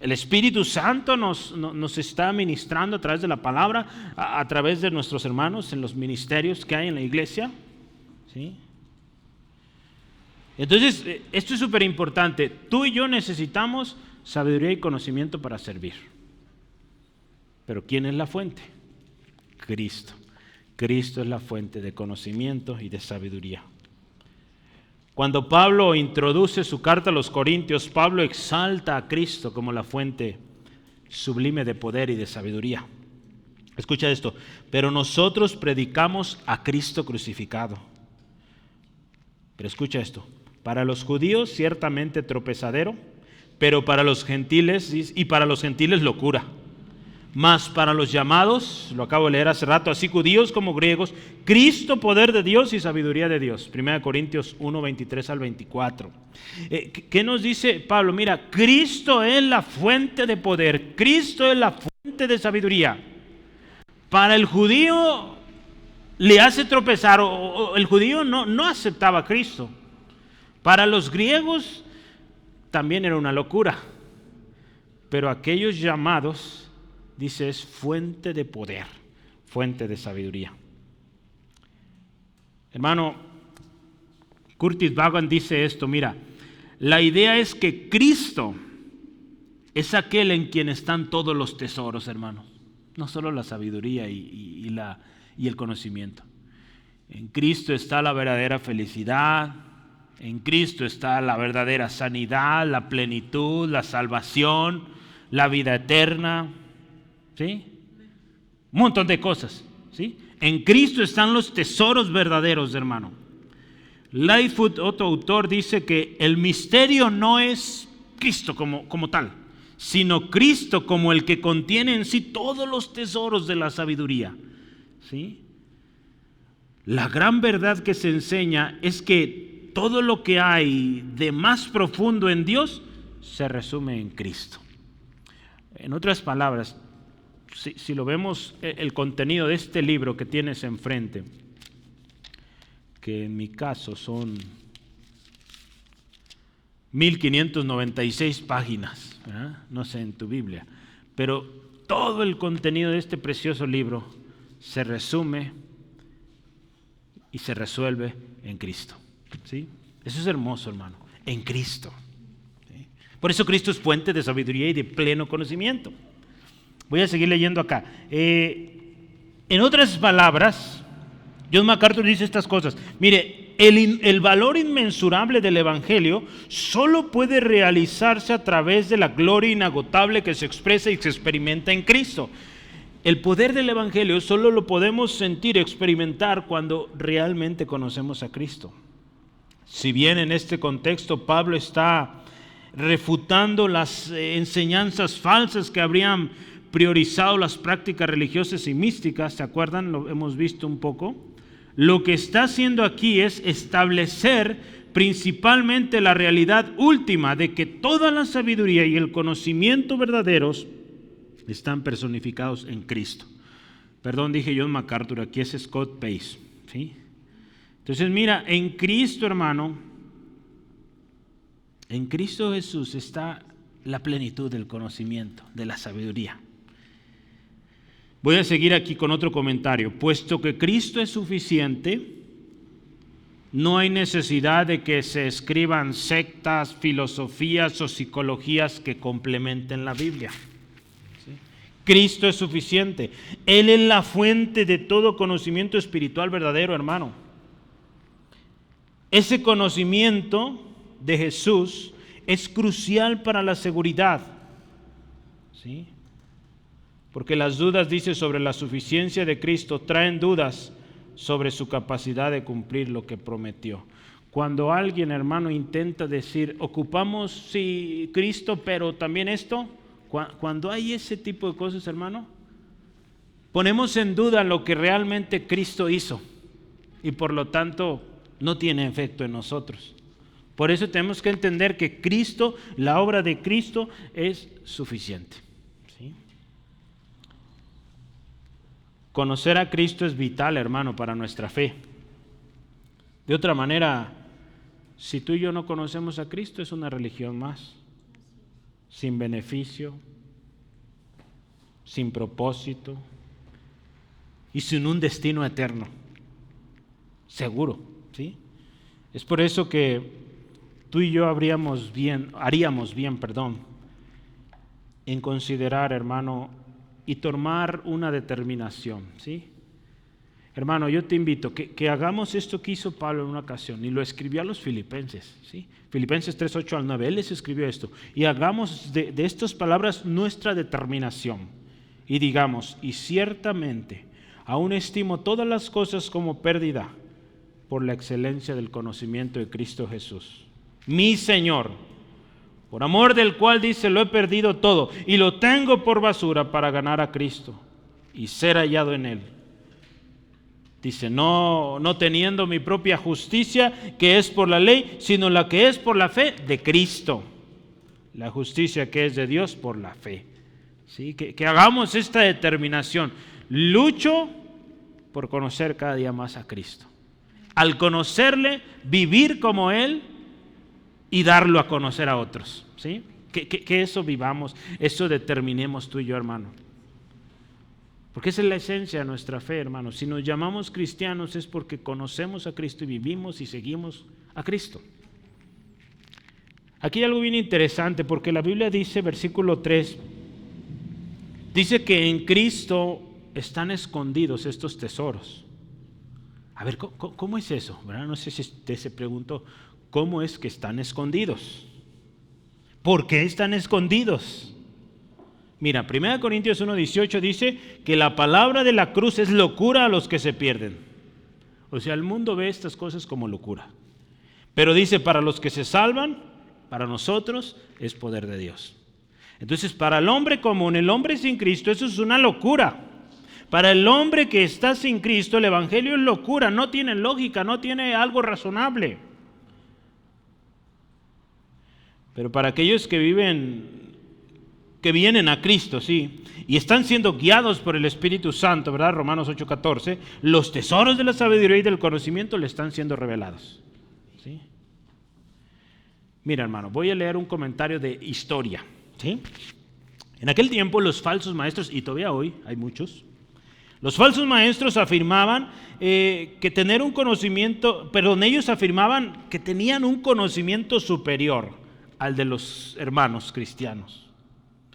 El Espíritu Santo nos está ministrando a través de la palabra, a través de nuestros hermanos en los ministerios que hay en la iglesia, ¿sí? Entonces, esto es súper importante. Tú y yo necesitamos sabiduría y conocimiento para servir. Pero ¿quién es la fuente? Cristo. Cristo es la fuente de conocimiento y de sabiduría. Cuando Pablo introduce su carta a los Corintios, Pablo exalta a Cristo como la fuente sublime de poder y de sabiduría. Escucha esto: pero nosotros predicamos a Cristo crucificado. Pero escucha esto: para los judíos ciertamente tropezadero, pero para los gentiles locura. Mas para los llamados, lo acabo de leer hace rato, así judíos como griegos, Cristo poder de Dios y sabiduría de Dios. 1 Corintios 1, 23 al 24. ¿Qué nos dice Pablo? Mira, Cristo es la fuente de poder, Cristo es la fuente de sabiduría. Para el judío le hace tropezar, o el judío no aceptaba a Cristo. Para los griegos también era una locura, pero aquellos llamados, dice, es fuente de poder, fuente de sabiduría. Hermano, Curtis Vaughan dice esto: mira, la idea es que Cristo es aquel en quien están todos los tesoros, hermano. No solo la sabiduría y el conocimiento. En Cristo está la verdadera felicidad, en Cristo está la verdadera sanidad, la plenitud, la salvación, la vida eterna. ¿Sí? Un montón de cosas, ¿sí? En Cristo están los tesoros verdaderos, hermano. Lightfoot, otro autor, dice que el misterio no es Cristo como tal, sino Cristo como el que contiene en sí todos los tesoros de la sabiduría, ¿sí? La gran verdad que se enseña es que todo lo que hay de más profundo en Dios se resume en Cristo. En otras palabras, si lo vemos, el contenido de este libro que tienes enfrente, que en mi caso son 1596 páginas, ¿verdad? No sé en tu Biblia, pero todo el contenido de este precioso libro se resume y se resuelve en Cristo, ¿sí? Eso es hermoso, hermano, en Cristo, ¿sí? Por eso Cristo es fuente de sabiduría y de pleno conocimiento. Voy a seguir leyendo acá. En otras palabras, John MacArthur dice estas cosas. Mire, el valor inmensurable del Evangelio solo puede realizarse a través de la gloria inagotable que se expresa y se experimenta en Cristo. El poder del Evangelio solo lo podemos sentir, experimentar cuando realmente conocemos a Cristo. Si bien en este contexto Pablo está refutando las enseñanzas falsas que habrían priorizado las prácticas religiosas y místicas, ¿se acuerdan? Lo hemos visto un poco. Lo que está haciendo aquí es establecer principalmente la realidad última de que toda la sabiduría y el conocimiento verdaderos están personificados en Cristo. Perdón, dije John MacArthur, aquí es Scott Pace, ¿sí? Entonces mira, en Cristo, hermano, en Cristo Jesús está la plenitud del conocimiento, de la sabiduría. Voy a seguir aquí con otro comentario. Puesto que Cristo es suficiente, no hay necesidad de que se escriban sectas, filosofías o psicologías que complementen la Biblia. ¿Sí? Cristo es suficiente. Él es la fuente de todo conocimiento espiritual verdadero, hermano. Ese conocimiento de Jesús es crucial para la seguridad, ¿sí? Porque las dudas, dice, sobre la suficiencia de Cristo traen dudas sobre su capacidad de cumplir lo que prometió. Cuando alguien, hermano, intenta decir, ocupamos sí Cristo, pero también esto, cuando hay ese tipo de cosas, hermano, ponemos en duda lo que realmente Cristo hizo y por lo tanto no tiene efecto en nosotros. Por eso tenemos que entender que Cristo, la obra de Cristo es suficiente. ¿Sí? Conocer a Cristo es vital, hermano, para nuestra fe. De otra manera, si tú y yo no conocemos a Cristo, es una religión más, sin beneficio, sin propósito y sin un destino eterno, seguro, ¿sí? Es por eso que tú y yo haríamos bien, en considerar, hermano, y tomar una determinación, ¿sí? Hermano, yo te invito que hagamos esto que hizo Pablo en una ocasión, y lo escribió a los filipenses, ¿sí? Filipenses 3, 8 al 9, él les escribió esto, y hagamos de estas palabras nuestra determinación, y digamos, y ciertamente, aún estimo todas las cosas como pérdida, por la excelencia del conocimiento de Cristo Jesús, mi Señor, por amor del cual dice, lo he perdido todo, y lo tengo por basura para ganar a Cristo, y ser hallado en Él. Dice, no teniendo mi propia justicia, que es por la ley, sino la que es por la fe de Cristo. La justicia que es de Dios por la fe. ¿Sí? Que hagamos esta determinación. Lucho por conocer cada día más a Cristo. Al conocerle, vivir como Él y darlo a conocer a otros. ¿Sí? Que eso vivamos, eso determinemos tú y yo, hermano. Porque esa es la esencia de nuestra fe, hermanos. Si nos llamamos cristianos es porque conocemos a Cristo y vivimos y seguimos a Cristo. Aquí hay algo bien interesante porque la Biblia dice, versículo 3, dice que en Cristo están escondidos estos tesoros. A ver, ¿cómo es eso? ¿Verdad? No sé si usted se preguntó, ¿cómo es que están escondidos? ¿Por qué están escondidos? Mira, 1 Corintios 1:18 dice que la palabra de la cruz es locura a los que se pierden. O sea, el mundo ve estas cosas como locura. Pero dice, para los que se salvan, para nosotros es poder de Dios. Entonces, para el hombre común, el hombre sin Cristo, eso es una locura. Para el hombre que está sin Cristo, el evangelio es locura, no tiene lógica, no tiene algo razonable. Pero para aquellos que vienen a Cristo, sí, y están siendo guiados por el Espíritu Santo, ¿verdad? Romanos 8:14, los tesoros de la sabiduría y del conocimiento le están siendo revelados, ¿sí? Mira, hermano, voy a leer un comentario de historia, ¿sí? En aquel tiempo los falsos maestros, y todavía hoy hay muchos, los falsos maestros afirmaban ellos afirmaban que tenían un conocimiento superior al de los hermanos cristianos.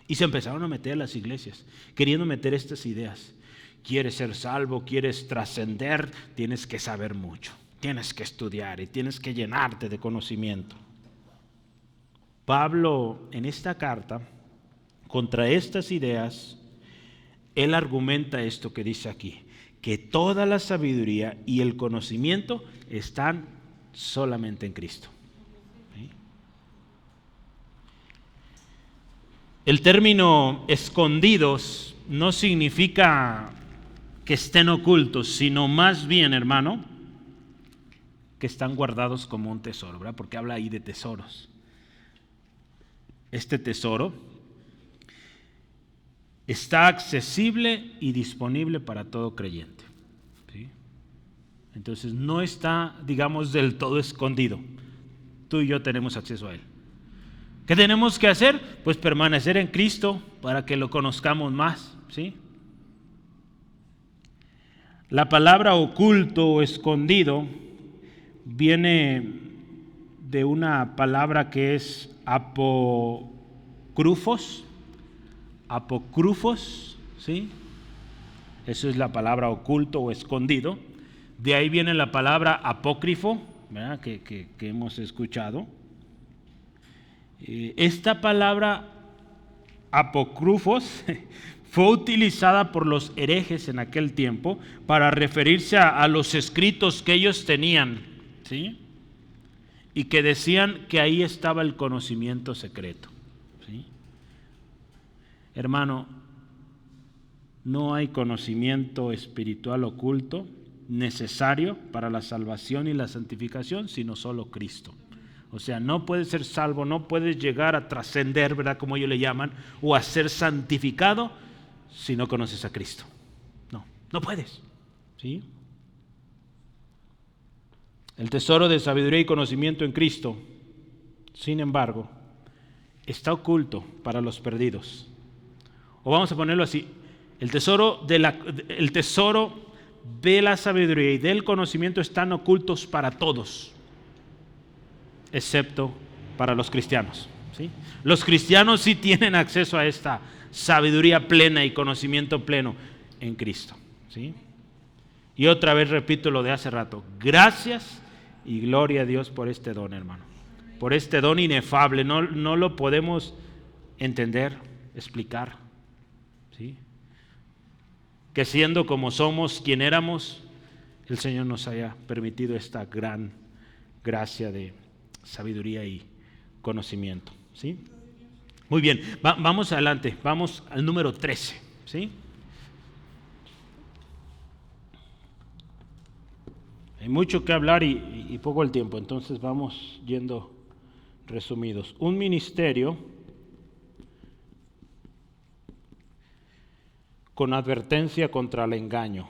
Y se empezaron a meter a las iglesias, queriendo meter estas ideas. Quieres ser salvo, quieres trascender, tienes que saber mucho, tienes que estudiar y tienes que llenarte de conocimiento. Pablo, en esta carta, contra estas ideas, él argumenta esto que dice aquí, que toda la sabiduría y el conocimiento están solamente en Cristo. El término escondidos no significa que estén ocultos, sino más bien, hermano, que están guardados como un tesoro, ¿verdad? Porque habla ahí de tesoros. Este tesoro está accesible y disponible para todo creyente, ¿sí? Entonces no está, digamos, del todo escondido. Tú y yo tenemos acceso a él. ¿Qué tenemos que hacer? Pues permanecer en Cristo para que lo conozcamos más, ¿sí? La palabra oculto o escondido viene de una palabra que es apócrifos, ¿sí? Eso es la palabra oculto o escondido. De ahí viene la palabra apócrifo, ¿verdad? Que hemos escuchado. Esta palabra apócrifos fue utilizada por los herejes en aquel tiempo para referirse a los escritos que ellos tenían, ¿sí? Y que decían que ahí estaba el conocimiento secreto, ¿sí? Hermano, no hay conocimiento espiritual oculto necesario para la salvación y la santificación, sino solo Cristo. O sea, no puedes ser salvo, no puedes llegar a trascender, ¿verdad? Como ellos le llaman, o a ser santificado si no conoces a Cristo. No puedes, ¿sí? El tesoro de sabiduría y conocimiento en Cristo, sin embargo, está oculto para los perdidos. O vamos a ponerlo así, el tesoro de la sabiduría y del conocimiento están ocultos para todos, excepto para los cristianos, ¿sí? Los cristianos sí tienen acceso a esta sabiduría plena y conocimiento pleno en Cristo, ¿sí? Y otra vez repito lo de hace rato, gracias y gloria a Dios por este don, hermano, por este don inefable, no lo podemos entender, explicar, ¿sí? Que siendo como somos, quien éramos, el Señor nos haya permitido esta gran gracia de sabiduría y conocimiento, ¿sí? Muy bien, vamos adelante, vamos al número 13, ¿sí? Hay mucho que hablar y poco el tiempo, entonces vamos yendo resumidos. Un ministerio con advertencia contra el engaño.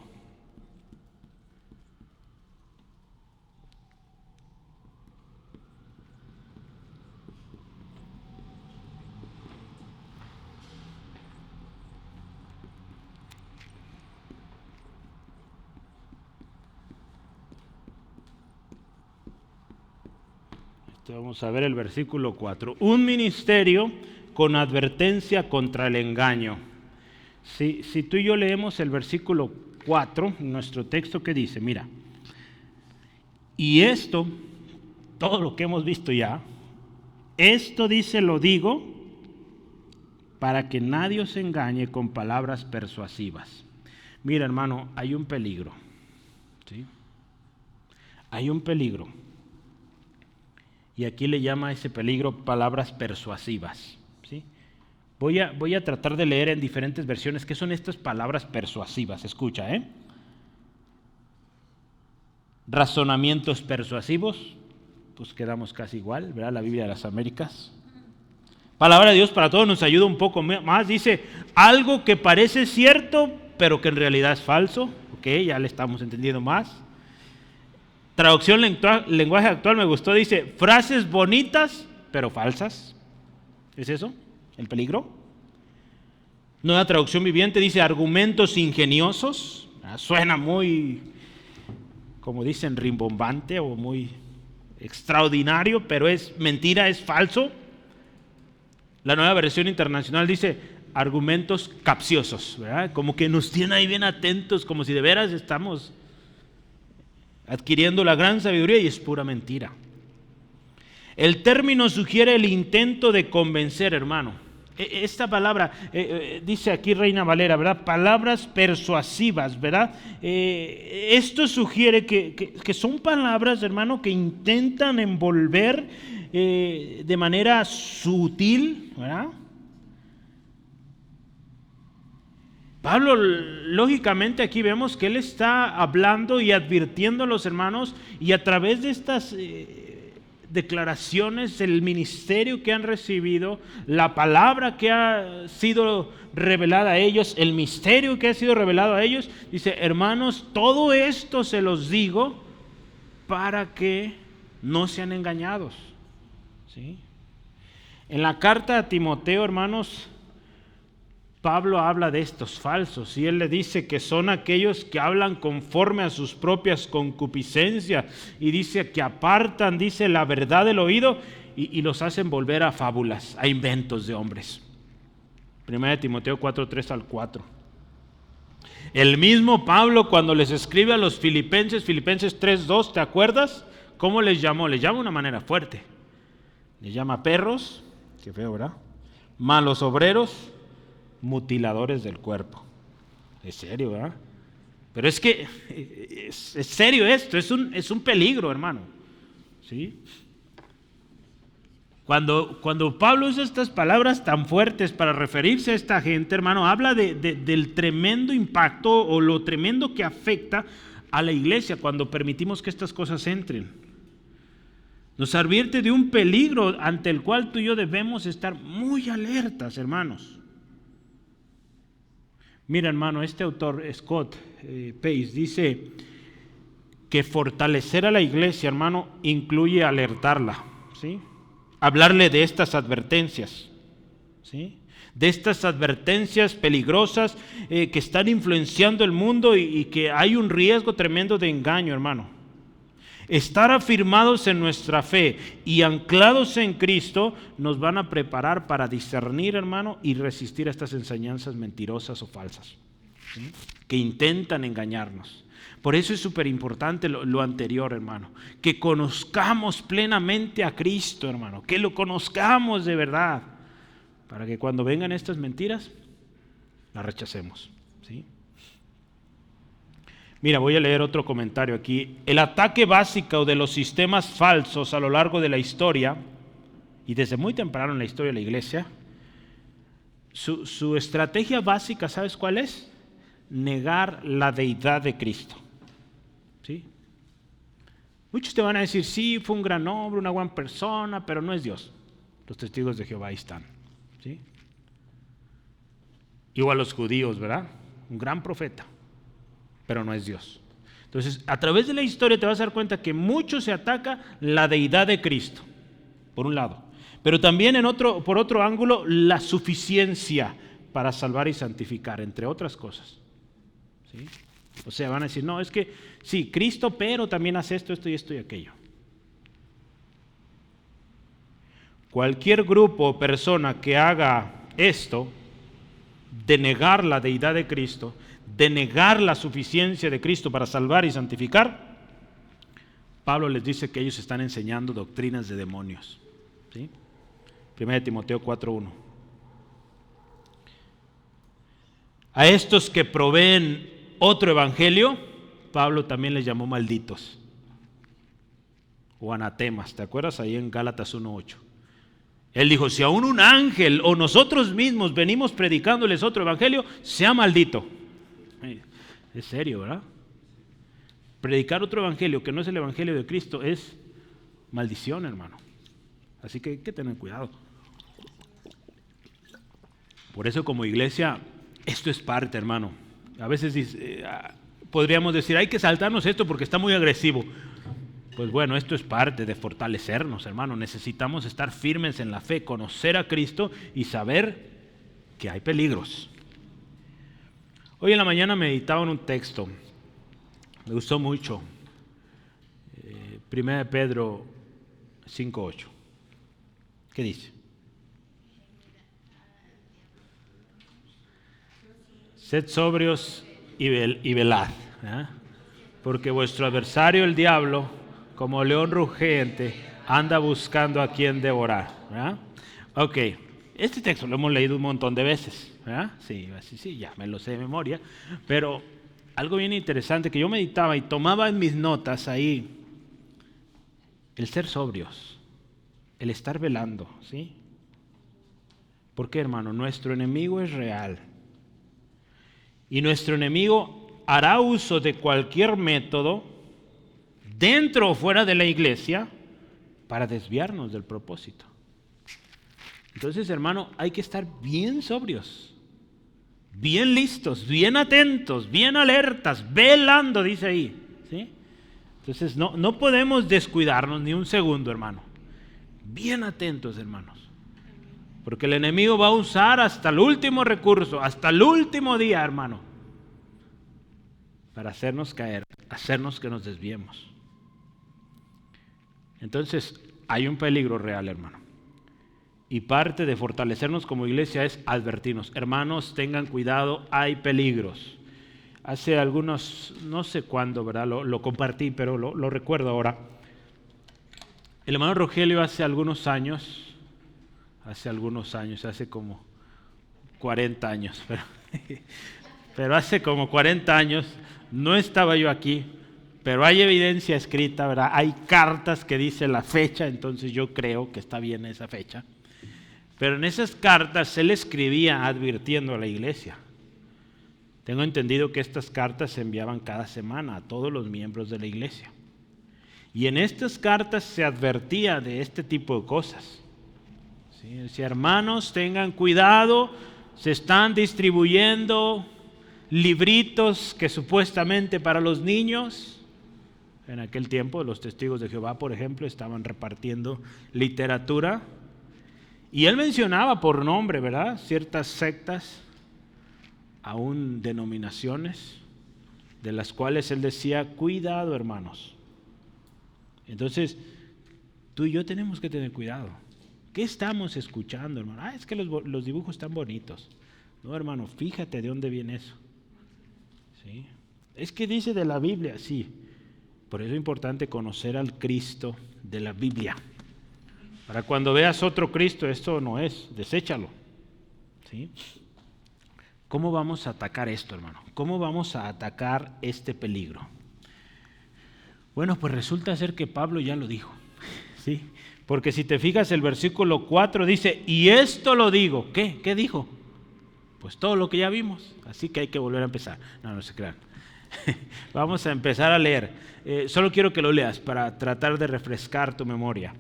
Vamos a ver el versículo 4. Un ministerio con advertencia contra el engaño. Si tú y yo leemos el versículo 4, nuestro texto, que dice, mira, y esto, todo lo que hemos visto ya, esto dice, lo digo, para que nadie os engañe con palabras persuasivas. Mira, hermano, hay un peligro, ¿sí? Hay un peligro. Y aquí le llama a ese peligro palabras persuasivas, ¿sí? Voy a tratar de leer en diferentes versiones qué son estas palabras persuasivas. Escucha, razonamientos persuasivos, pues quedamos casi igual, ¿verdad? La Biblia de las Américas. Palabra de Dios para todos nos ayuda un poco más. Dice, algo que parece cierto, pero que en realidad es falso. Ok, ya le estamos entendiendo más. Traducción lenguaje actual me gustó, dice, frases bonitas, pero falsas. ¿Es eso el peligro? Nueva traducción viviente dice, argumentos ingeniosos. Suena muy, como dicen, rimbombante o muy extraordinario, pero es mentira, es falso. La nueva versión internacional dice, argumentos capciosos, ¿verdad? Como que nos tiene ahí bien atentos, como si de veras estamos adquiriendo la gran sabiduría, y es pura mentira. El término sugiere el intento de convencer, hermano. Esta palabra, dice aquí Reina Valera, ¿verdad? Palabras persuasivas, ¿verdad? Esto sugiere que son palabras, hermano, que intentan envolver de manera sutil, ¿verdad? Pablo, lógicamente aquí vemos que él está hablando y advirtiendo a los hermanos, y a través de estas declaraciones, el ministerio que han recibido, la palabra que ha sido revelada a ellos, el misterio que ha sido revelado a ellos, dice, hermanos, todo esto se los digo para que no sean engañados, ¿sí? En la carta a Timoteo, hermanos, Pablo habla de estos falsos y él le dice que son aquellos que hablan conforme a sus propias concupiscencias, y dice que apartan, dice, la verdad del oído y los hacen volver a fábulas, a inventos de hombres. 1 Timoteo 4, 3 al 4. El mismo Pablo, cuando les escribe a los Filipenses 3, 2, ¿te acuerdas? ¿Cómo les llamó? Les llama de una manera fuerte. Les llama perros, qué feo, ¿verdad? Malos obreros, mutiladores del cuerpo. Es serio, ¿verdad? Pero es que es serio esto, es un peligro, hermano, ¿sí? Cuando Pablo usa estas palabras tan fuertes para referirse a esta gente, hermano, habla del tremendo impacto o lo tremendo que afecta a la iglesia cuando permitimos que estas cosas entren. Nos advierte de un peligro ante el cual tú y yo debemos estar muy alertas, hermanos. Mira, hermano, este autor, Scott Pace, dice que fortalecer a la iglesia, hermano, incluye alertarla, ¿sí? Hablarle de estas advertencias, ¿sí? De estas advertencias peligrosas que están influenciando el mundo y que hay un riesgo tremendo de engaño, hermano. Estar afirmados en nuestra fe y anclados en Cristo nos van a preparar para discernir, hermano, y resistir a estas enseñanzas mentirosas o falsas, ¿sí? Que intentan engañarnos. Por eso es súper importante lo anterior, hermano, que conozcamos plenamente a Cristo, hermano, que lo conozcamos de verdad, para que cuando vengan estas mentiras, las rechacemos, ¿sí? Mira, voy a leer otro comentario aquí. El ataque básico de los sistemas falsos a lo largo de la historia, y desde muy temprano en la historia de la iglesia, su estrategia básica, ¿sabes cuál es? Negar la deidad de Cristo, ¿sí? Muchos te van a decir, sí, fue un gran hombre, una buena persona, pero no es Dios. Los testigos de Jehová ahí están, ¿sí? Igual los judíos, ¿verdad? Un gran profeta, pero no es Dios. Entonces, a través de la historia te vas a dar cuenta que mucho se ataca la deidad de Cristo, por un lado, pero también por otro ángulo, la suficiencia para salvar y santificar, entre otras cosas, ¿sí? O sea, van a decir, no, es que sí, Cristo, pero también hace esto, esto y esto y aquello. Cualquier grupo o persona que haga esto, de negar la deidad de Cristo, de negar la suficiencia de Cristo para salvar y santificar, Pablo les dice que ellos están enseñando doctrinas de demonios, ¿sí? 1 Timoteo 4:1. A estos que proveen otro evangelio, Pablo también les llamó malditos o anatemas. ¿Te acuerdas ahí en Gálatas 1:8? Él dijo, si aún un ángel o nosotros mismos venimos predicándoles otro evangelio, sea maldito. Es serio, ¿verdad? Predicar otro evangelio que no es el evangelio de Cristo es maldición, hermano. Así que hay que tener cuidado. Por eso como iglesia, esto es parte, hermano. A veces podríamos decir, hay que saltarnos esto porque está muy agresivo. Pues bueno, esto es parte de fortalecernos, hermano. Necesitamos estar firmes en la fe, conocer a Cristo y saber que hay peligros. Hoy en la mañana meditaba en un texto, me gustó mucho, 1 Pedro 5:8. ¿Qué dice? Sed sobrios y velad, ¿eh? Porque vuestro adversario el diablo, como león rugiente, anda buscando a quien devorar, ¿verdad? Ok, este texto lo hemos leído un montón de veces, ¿verdad? Sí, ya me lo sé de memoria, pero algo bien interesante que yo meditaba y tomaba en mis notas ahí, el ser sobrios, el estar velando, ¿sí? ¿Por qué, hermano? Nuestro enemigo es real y nuestro enemigo hará uso de cualquier método dentro o fuera de la iglesia para desviarnos del propósito. Entonces, hermano, hay que estar bien sobrios, bien listos, bien atentos, bien alertas, velando, dice ahí, ¿sí? Entonces, no podemos descuidarnos ni un segundo, hermano. Bien atentos, hermanos. Porque el enemigo va a usar hasta el último recurso, hasta el último día, hermano, para hacernos caer, hacernos que nos desviemos. Entonces, hay un peligro real, hermano. Y parte de fortalecernos como iglesia es advertirnos. Hermanos, tengan cuidado, hay peligros. Hace algunos, no sé cuándo, ¿verdad? Lo compartí, pero lo recuerdo ahora. El hermano Rogelio hace como 40 años, pero hace como 40 años, no estaba yo aquí, pero hay evidencia escrita, ¿verdad? Hay cartas que dicen la fecha, entonces yo creo que está bien esa fecha. Pero en esas cartas él escribía advirtiendo a la iglesia. Tengo entendido que estas cartas se enviaban cada semana a todos los miembros de la iglesia. Y en estas cartas se advertía de este tipo de cosas. ¿Sí? Decía, hermanos, tengan cuidado, se están distribuyendo libritos que supuestamente para los niños, En aquel tiempo los testigos de Jehová, por ejemplo, estaban repartiendo literatura y él mencionaba por nombre, ¿verdad?, ciertas sectas, aún denominaciones, de las cuales él decía, cuidado, hermanos. Entonces, tú y yo tenemos que tener cuidado. ¿Qué estamos escuchando, hermano? Es que los dibujos están bonitos. No, hermano, fíjate de dónde viene eso. ¿Sí? Es que dice de la Biblia, sí. Por eso es importante conocer al Cristo de la Biblia. Para cuando veas otro Cristo, esto no es, deséchalo. ¿Sí? ¿Cómo vamos a atacar esto, hermano? ¿Cómo vamos a atacar este peligro? Bueno, pues resulta ser que Pablo ya lo dijo. ¿Sí? Porque si te fijas, el versículo 4 dice, y esto lo digo. ¿Qué? ¿Qué dijo? Pues todo lo que ya vimos. Así que hay que volver a empezar. No se crean. Vamos a empezar a leer. Solo quiero que lo leas para tratar de refrescar tu memoria.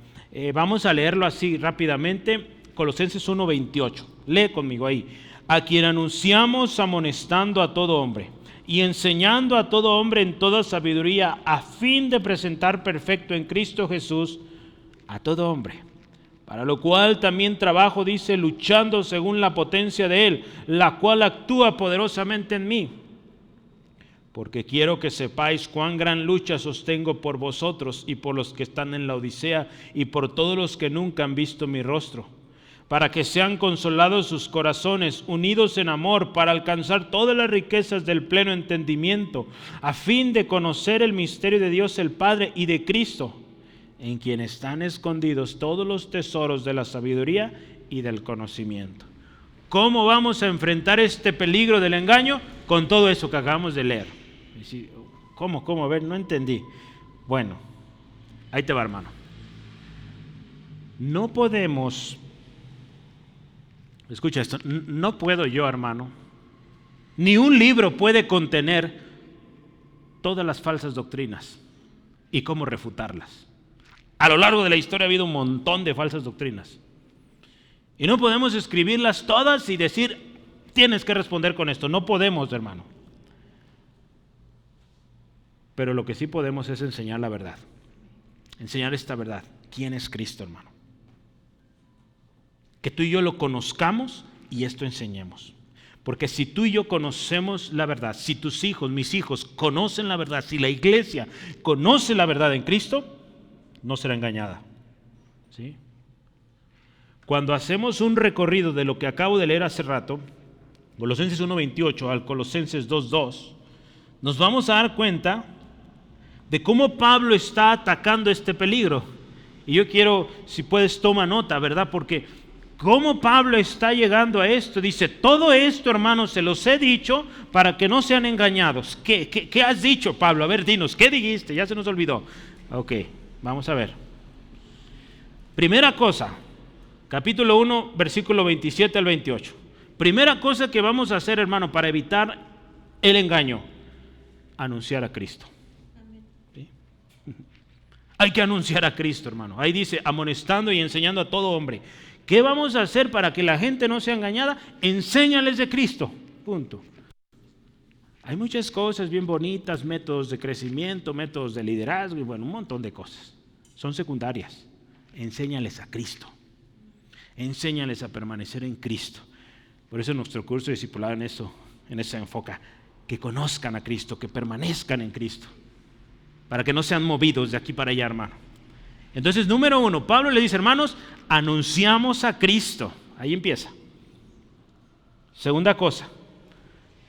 Vamos a leerlo así rápidamente. Colosenses 1:28. Lee conmigo ahí. A quien anunciamos amonestando a todo hombre y enseñando a todo hombre en toda sabiduría, a fin de presentar perfecto en Cristo Jesús a todo hombre. Para lo cual también trabajo, dice, luchando según la potencia de Él, la cual actúa poderosamente en mí. Porque quiero que sepáis cuán gran lucha sostengo por vosotros y por los que están en la Odisea y por todos los que nunca han visto mi rostro, para que sean consolados sus corazones, unidos en amor, para alcanzar todas las riquezas del pleno entendimiento, a fin de conocer el misterio de Dios el Padre y de Cristo, en quien están escondidos todos los tesoros de la sabiduría y del conocimiento. ¿Cómo vamos a enfrentar este peligro del engaño? Con todo eso que acabamos de leer. ¿Cómo? A ver, no entendí. Bueno, ahí te va, hermano. No podemos, escucha esto, no puedo yo, hermano, ni un libro puede contener todas las falsas doctrinas y cómo refutarlas. A lo largo de la historia ha habido un montón de falsas doctrinas. Y no podemos escribirlas todas y decir, tienes que responder con esto. No podemos, hermano. Pero lo que sí podemos es enseñar la verdad. Enseñar esta verdad. ¿Quién es Cristo, hermano? Que tú y yo lo conozcamos y esto enseñemos. Porque si tú y yo conocemos la verdad, si tus hijos, mis hijos, conocen la verdad, si la iglesia conoce la verdad en Cristo, no será engañada. ¿Sí? Cuando hacemos un recorrido de lo que acabo de leer hace rato, Colosenses 1:28 al Colosenses 2:2, nos vamos a dar cuenta de cómo Pablo está atacando este peligro. Y yo quiero, si puedes, toma nota, ¿verdad? Porque cómo Pablo está llegando a esto. Dice, todo esto, hermanos, se los he dicho para que no sean engañados. ¿Qué has dicho, Pablo? A ver, dinos, ¿qué dijiste? Ya se nos olvidó. Ok, vamos a ver. Primera cosa, capítulo 1, versículo 27 al 28. Primera cosa que vamos a hacer, hermano, para evitar el engaño, anunciar a Cristo. ¿Sí? Hay que anunciar a Cristo, hermano. Ahí dice, amonestando y enseñando a todo hombre. ¿Qué vamos a hacer para que la gente no sea engañada? Enséñales de Cristo. Punto. Hay muchas cosas bien bonitas, métodos de crecimiento, métodos de liderazgo y bueno, un montón de cosas. Son secundarias. Enséñales a Cristo. Enséñales a permanecer en Cristo. Por eso nuestro curso de discipulado en eso enfoca. Que conozcan a Cristo, que permanezcan en Cristo. Para que no sean movidos de aquí para allá, hermano. Entonces, número 1, Pablo le dice, hermanos, anunciamos a Cristo. Ahí empieza. Segunda cosa,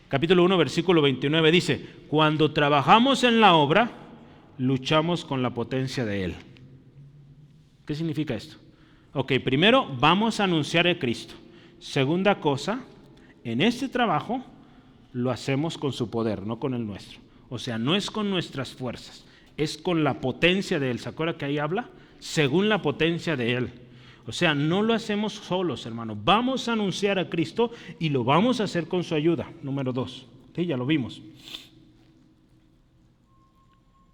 capítulo 1, versículo 29 dice, cuando trabajamos en la obra, luchamos con la potencia de Él. ¿Qué significa esto? Ok, primero, vamos a anunciar a Cristo. Segunda cosa, en este trabajo lo hacemos con su poder, no con el nuestro. O sea, no es con nuestras fuerzas, es con la potencia de Él. ¿Se acuerda que ahí habla? Según la potencia de Él. O sea, no lo hacemos solos, hermano. Vamos a anunciar a Cristo y lo vamos a hacer con su ayuda. Número 2. Sí, ya lo vimos.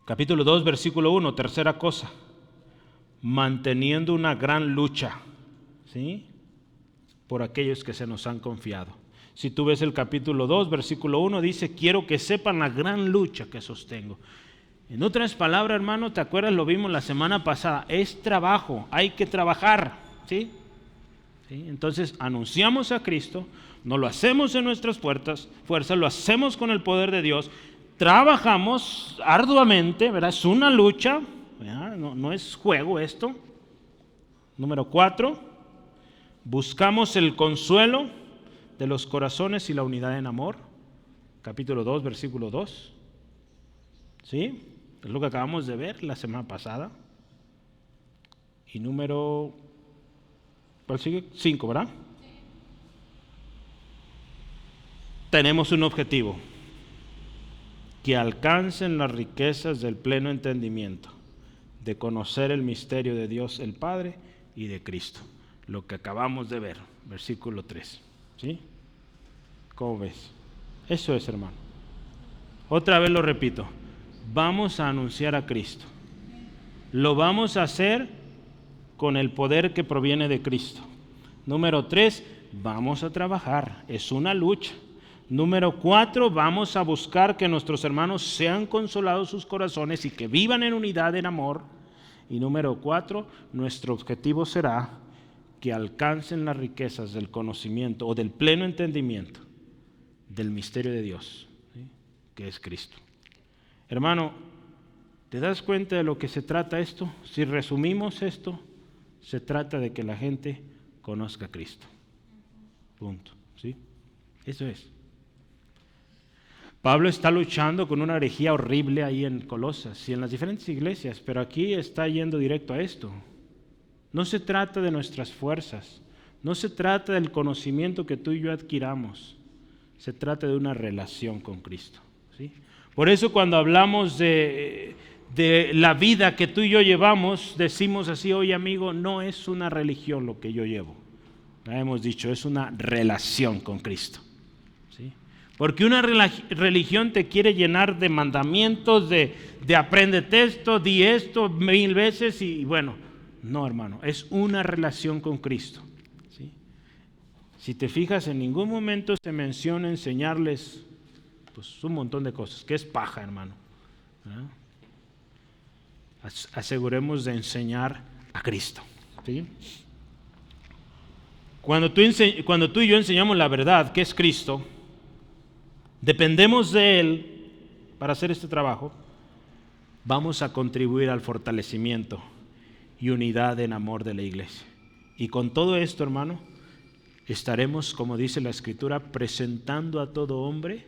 Capítulo 2, versículo 1, tercera cosa. Manteniendo una gran lucha, ¿sí? Por aquellos que se nos han confiado. Si tú ves el capítulo 2, versículo 1, dice, quiero que sepan la gran lucha que sostengo. En otras palabras, hermano, ¿te acuerdas? Lo vimos la semana pasada. Es trabajo, hay que trabajar, ¿sí? ¿Sí? Entonces, anunciamos a Cristo, no lo hacemos en nuestras fuerzas, lo hacemos con el poder de Dios, trabajamos arduamente, ¿verdad? Es una lucha, no es juego esto. Número 4, buscamos el consuelo de los corazones y la unidad en amor. Capítulo 2, versículo 2. ¿Sí? Es lo que acabamos de ver la semana pasada. Y número, ¿cuál sigue? 5, ¿verdad? Tenemos un objetivo: que alcancen las riquezas del pleno entendimiento, de conocer el misterio de Dios el Padre y de Cristo. Lo que acabamos de ver, versículo 3. ¿Sí? ¿Cómo ves? Eso es, hermano. Otra vez lo repito. Vamos a anunciar a Cristo. Lo vamos a hacer con el poder que proviene de Cristo. Número 3, vamos a trabajar. Es una lucha. Número 4, vamos a buscar que nuestros hermanos sean consolados sus corazones y que vivan en unidad, en amor. Y número 4, nuestro objetivo será que alcancen las riquezas del conocimiento o del pleno entendimiento del misterio de Dios, ¿sí? Que es Cristo. Hermano, ¿te das cuenta de lo que se trata esto? Si resumimos esto, se trata de que la gente conozca a Cristo. Punto. ¿Sí? Eso es. Pablo está luchando con una herejía horrible ahí en Colosas y en las diferentes iglesias, pero aquí está yendo directo a esto. No se trata de nuestras fuerzas, no se trata del conocimiento que tú y yo adquiramos, se trata de una relación con Cristo. ¿Sí? Por eso cuando hablamos de la vida que tú y yo llevamos, decimos así: oye amigo, no es una religión lo que yo llevo. Ya hemos dicho, es una relación con Cristo. ¿Sí? Porque una religión te quiere llenar de mandamientos, de apréndete esto, di esto 1000 veces y bueno, no, hermano, es una relación con Cristo. ¿Sí? Si te fijas, en ningún momento se menciona enseñarles pues un montón de cosas, que es paja, hermano. ¿Verdad? Aseguremos de enseñar a Cristo. ¿Sí? Cuando tú y yo enseñamos la verdad, que es Cristo, dependemos de Él para hacer este trabajo, vamos a contribuir al fortalecimiento y unidad en amor de la iglesia. Y con todo esto, hermano, estaremos, como dice la Escritura, presentando a todo hombre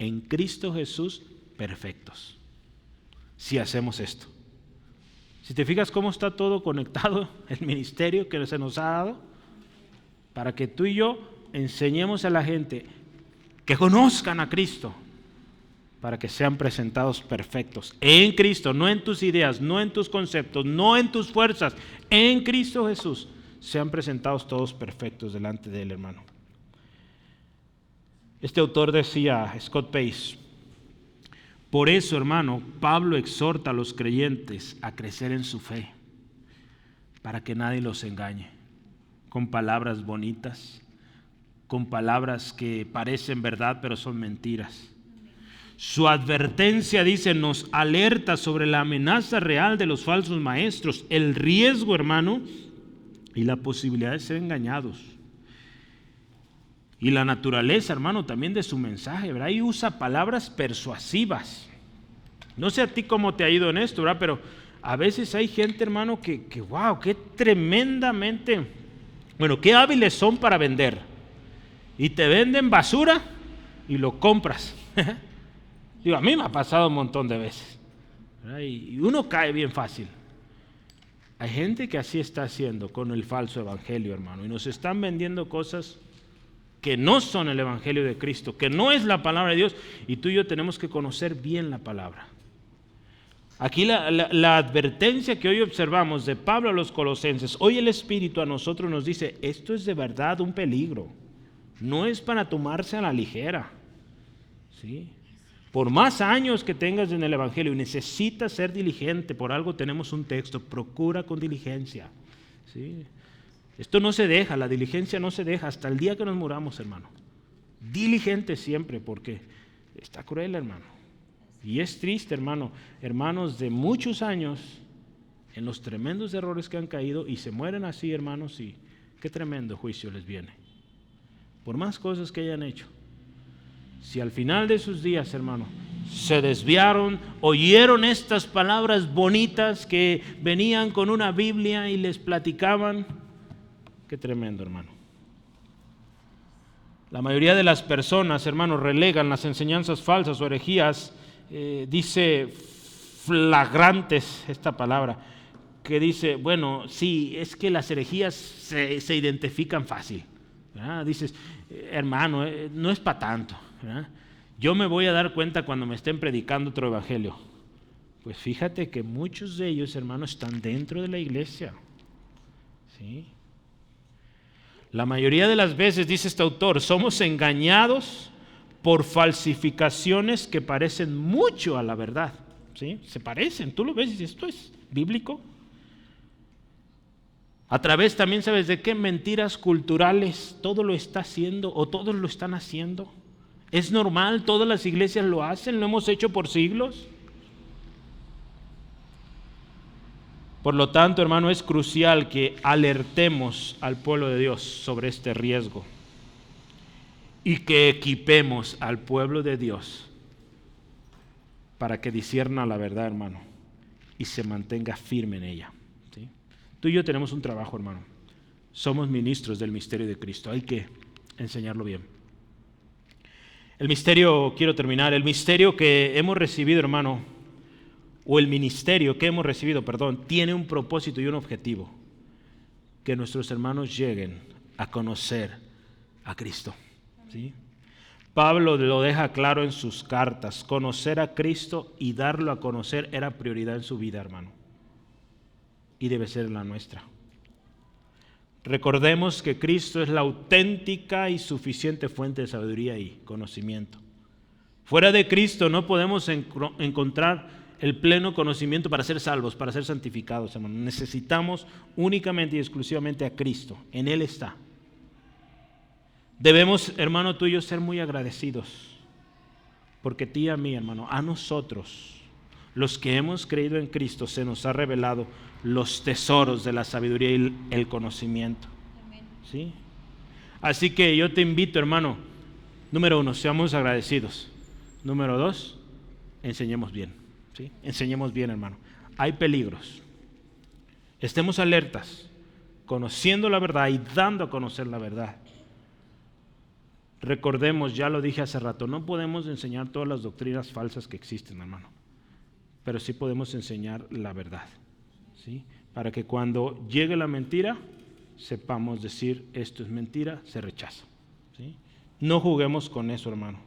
en Cristo Jesús perfectos. Si hacemos esto. Si te fijas cómo está todo conectado, el ministerio que se nos ha dado, para que tú y yo enseñemos a la gente que conozcan a Cristo, para que sean presentados perfectos en Cristo, no en tus ideas, no en tus conceptos, no en tus fuerzas, en Cristo Jesús, sean presentados todos perfectos delante de Él, hermano. Este autor decía, Scott Pace: por eso, hermano, Pablo exhorta a los creyentes a crecer en su fe, para que nadie los engañe, con palabras bonitas, con palabras que parecen verdad pero son mentiras. Su advertencia, dice, nos alerta sobre la amenaza real de los falsos maestros, el riesgo, hermano, y la posibilidad de ser engañados. Y la naturaleza, hermano, también de su mensaje, ¿verdad? Y usa palabras persuasivas. No sé a ti cómo te ha ido en esto, ¿verdad? Pero a veces hay gente, hermano, que wow, qué tremendamente, bueno, qué hábiles son para vender. Y te venden basura y lo compras. Digo, a mí me ha pasado un montón de veces, ¿verdad? Y uno cae bien fácil. Hay gente que así está haciendo con el falso evangelio, hermano, y nos están vendiendo cosas que no son el evangelio de Cristo, que no es la palabra de Dios, y tú y yo tenemos que conocer bien la palabra. Aquí la advertencia que hoy observamos de Pablo a los colosenses, hoy el Espíritu a nosotros nos dice, esto es de verdad un peligro, no es para tomarse a la ligera. ¿Sí? Por más años que tengas en el evangelio, necesitas ser diligente. Por algo tenemos un texto: procura con diligencia. ¿Sí? Esto no se deja, la diligencia no se deja hasta el día que nos muramos, hermano. Diligente siempre, porque está cruel, hermano. Y es triste, hermanos de muchos años, en los tremendos errores que han caído y se mueren así, hermanos, y qué tremendo juicio les viene. Por más cosas que hayan hecho. Si al final de sus días, hermano, se desviaron, oyeron estas palabras bonitas que venían con una Biblia y les platicaban, qué tremendo, hermano. La mayoría de las personas, hermanos, relegan las enseñanzas falsas o herejías, dice flagrantes esta palabra, que dice, bueno, sí, es que las herejías se identifican fácil. ¿Verdad? Dices, hermano, no es para tanto. ¿Verdad? Yo me voy a dar cuenta cuando me estén predicando otro evangelio. Pues fíjate que muchos de ellos, hermanos, están dentro de la iglesia. ¿Sí? La mayoría de las veces, dice este autor, somos engañados por falsificaciones que parecen mucho a la verdad. ¿Sí? Se parecen, tú lo ves y dices, esto es bíblico. A través también, ¿sabes de qué? Mentiras culturales, todo lo está haciendo o todos lo están haciendo. Es normal, todas las iglesias lo hacen, lo hemos hecho por siglos. Por lo tanto, hermano, es crucial que alertemos al pueblo de Dios sobre este riesgo y que equipemos al pueblo de Dios para que discierna la verdad, hermano, y se mantenga firme en ella. ¿Sí? Tú y yo tenemos un trabajo, hermano. Somos ministros del misterio de Cristo. Hay que enseñarlo bien. El misterio, quiero terminar, el misterio que hemos recibido, hermano, o el ministerio que hemos recibido, perdón, tiene un propósito y un objetivo: que nuestros hermanos lleguen a conocer a Cristo. ¿Sí? Pablo lo deja claro en sus cartas: conocer a Cristo y darlo a conocer era prioridad en su vida, hermano, y debe ser la nuestra. Recordemos que Cristo es la auténtica y suficiente fuente de sabiduría y conocimiento. Fuera de Cristo no podemos encontrar el pleno conocimiento para ser salvos, para ser santificados, hermano. Necesitamos únicamente y exclusivamente a Cristo. En Él está. Debemos, hermano, tú y yo ser muy agradecidos, porque a ti y a mí, hermano, a nosotros, los que hemos creído en Cristo, se nos ha revelado los tesoros de la sabiduría y el conocimiento. ¿Sí? Así que yo te invito, hermano, número 1, seamos agradecidos. Número 2, enseñemos bien. ¿Sí? Enseñemos bien, hermano. Hay peligros. Estemos alertas, conociendo la verdad y dando a conocer la verdad. Recordemos, ya lo dije hace rato, no podemos enseñar todas las doctrinas falsas que existen, hermano, pero sí podemos enseñar la verdad. ¿Sí? Para que cuando llegue la mentira, sepamos decir, esto es mentira, se rechaza. ¿Sí? No juguemos con eso, hermano.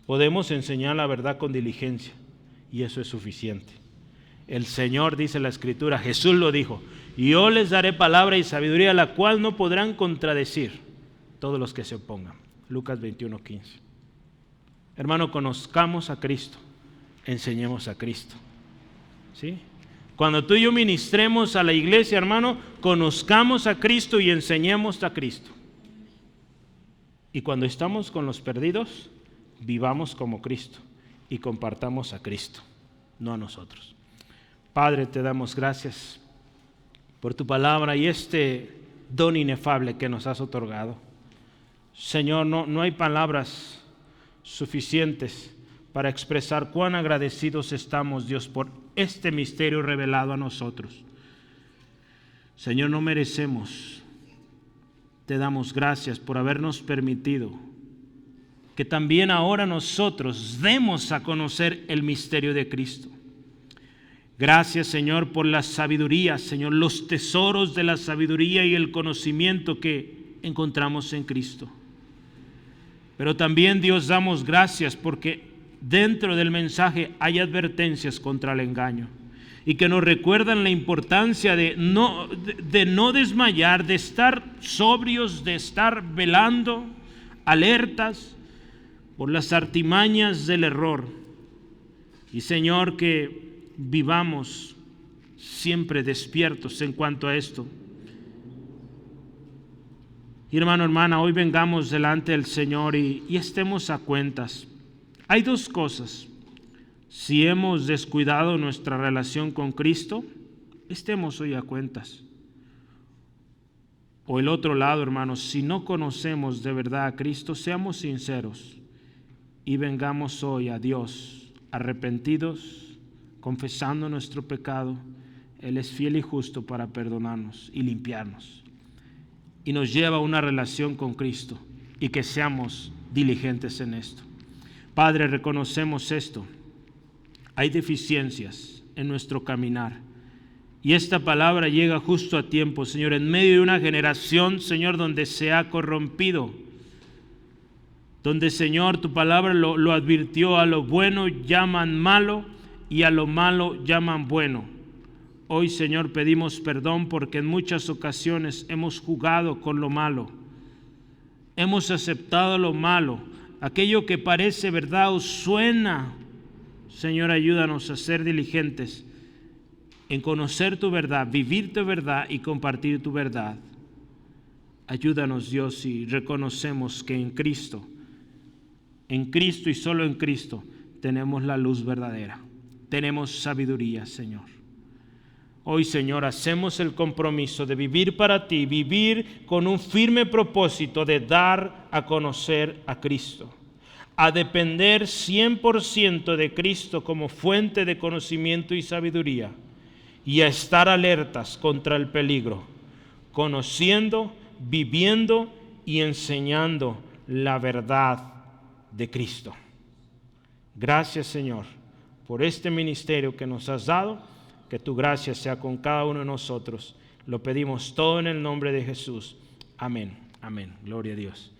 Podemos enseñar la verdad con diligencia y eso es suficiente. El Señor, dice la Escritura, Jesús lo dijo: yo les daré palabra y sabiduría, la cual no podrán contradecir todos los que se opongan. Lucas 21:15. Hermano, conozcamos a Cristo, enseñemos a Cristo. ¿Sí? Cuando tú y yo ministremos a la iglesia, hermano, conozcamos a Cristo y enseñemos a Cristo. Y cuando estamos con los perdidos, vivamos como Cristo y compartamos a Cristo, no a nosotros. Padre, te damos gracias por tu palabra y este don inefable que nos has otorgado. Señor, no hay palabras suficientes para expresar cuán agradecidos estamos, Dios, por este misterio revelado a nosotros. Señor, no merecemos. Te damos gracias por habernos permitido que también ahora nosotros demos a conocer el misterio de Cristo. Gracias, Señor, por la sabiduría, Señor, los tesoros de la sabiduría y el conocimiento que encontramos en Cristo. Pero también, Dios, damos gracias porque dentro del mensaje hay advertencias contra el engaño y que nos recuerdan la importancia de no desmayar, de estar sobrios, de estar velando, alertas por las artimañas del error. Y, Señor, que vivamos siempre despiertos en cuanto a esto. Y hermano, hermana, hoy vengamos delante del Señor y estemos a cuentas. Hay dos cosas. Si hemos descuidado nuestra relación con Cristo, estemos hoy a cuentas. O el otro lado, hermanos, si no conocemos de verdad a Cristo, seamos sinceros y vengamos hoy a Dios arrepentidos, confesando nuestro pecado. Él es fiel y justo para perdonarnos y limpiarnos. Y nos lleva a una relación con Cristo y que seamos diligentes en esto. Padre, reconocemos esto. Hay deficiencias en nuestro caminar. Y esta palabra llega justo a tiempo, Señor, en medio de una generación, Señor, donde se ha corrompido. Donde, Señor, tu palabra lo advirtió: a lo bueno llaman malo y a lo malo llaman bueno. Hoy, Señor, pedimos perdón porque en muchas ocasiones hemos jugado con lo malo. Hemos aceptado lo malo, aquello que parece verdad o suena. Señor, ayúdanos a ser diligentes en conocer tu verdad, vivir tu verdad y compartir tu verdad. Ayúdanos, Dios, si reconocemos que en Cristo y solo en Cristo tenemos la luz verdadera, tenemos sabiduría, Señor. Hoy, Señor, hacemos el compromiso de vivir para ti, vivir con un firme propósito de dar a conocer a Cristo, a depender 100% de Cristo como fuente de conocimiento y sabiduría, y a estar alertas contra el peligro, conociendo, viviendo y enseñando la verdad de Cristo. Gracias, Señor, por este ministerio que nos has dado. Que tu gracia sea con cada uno de nosotros. Lo pedimos todo en el nombre de Jesús. Amén. Amén. Gloria a Dios.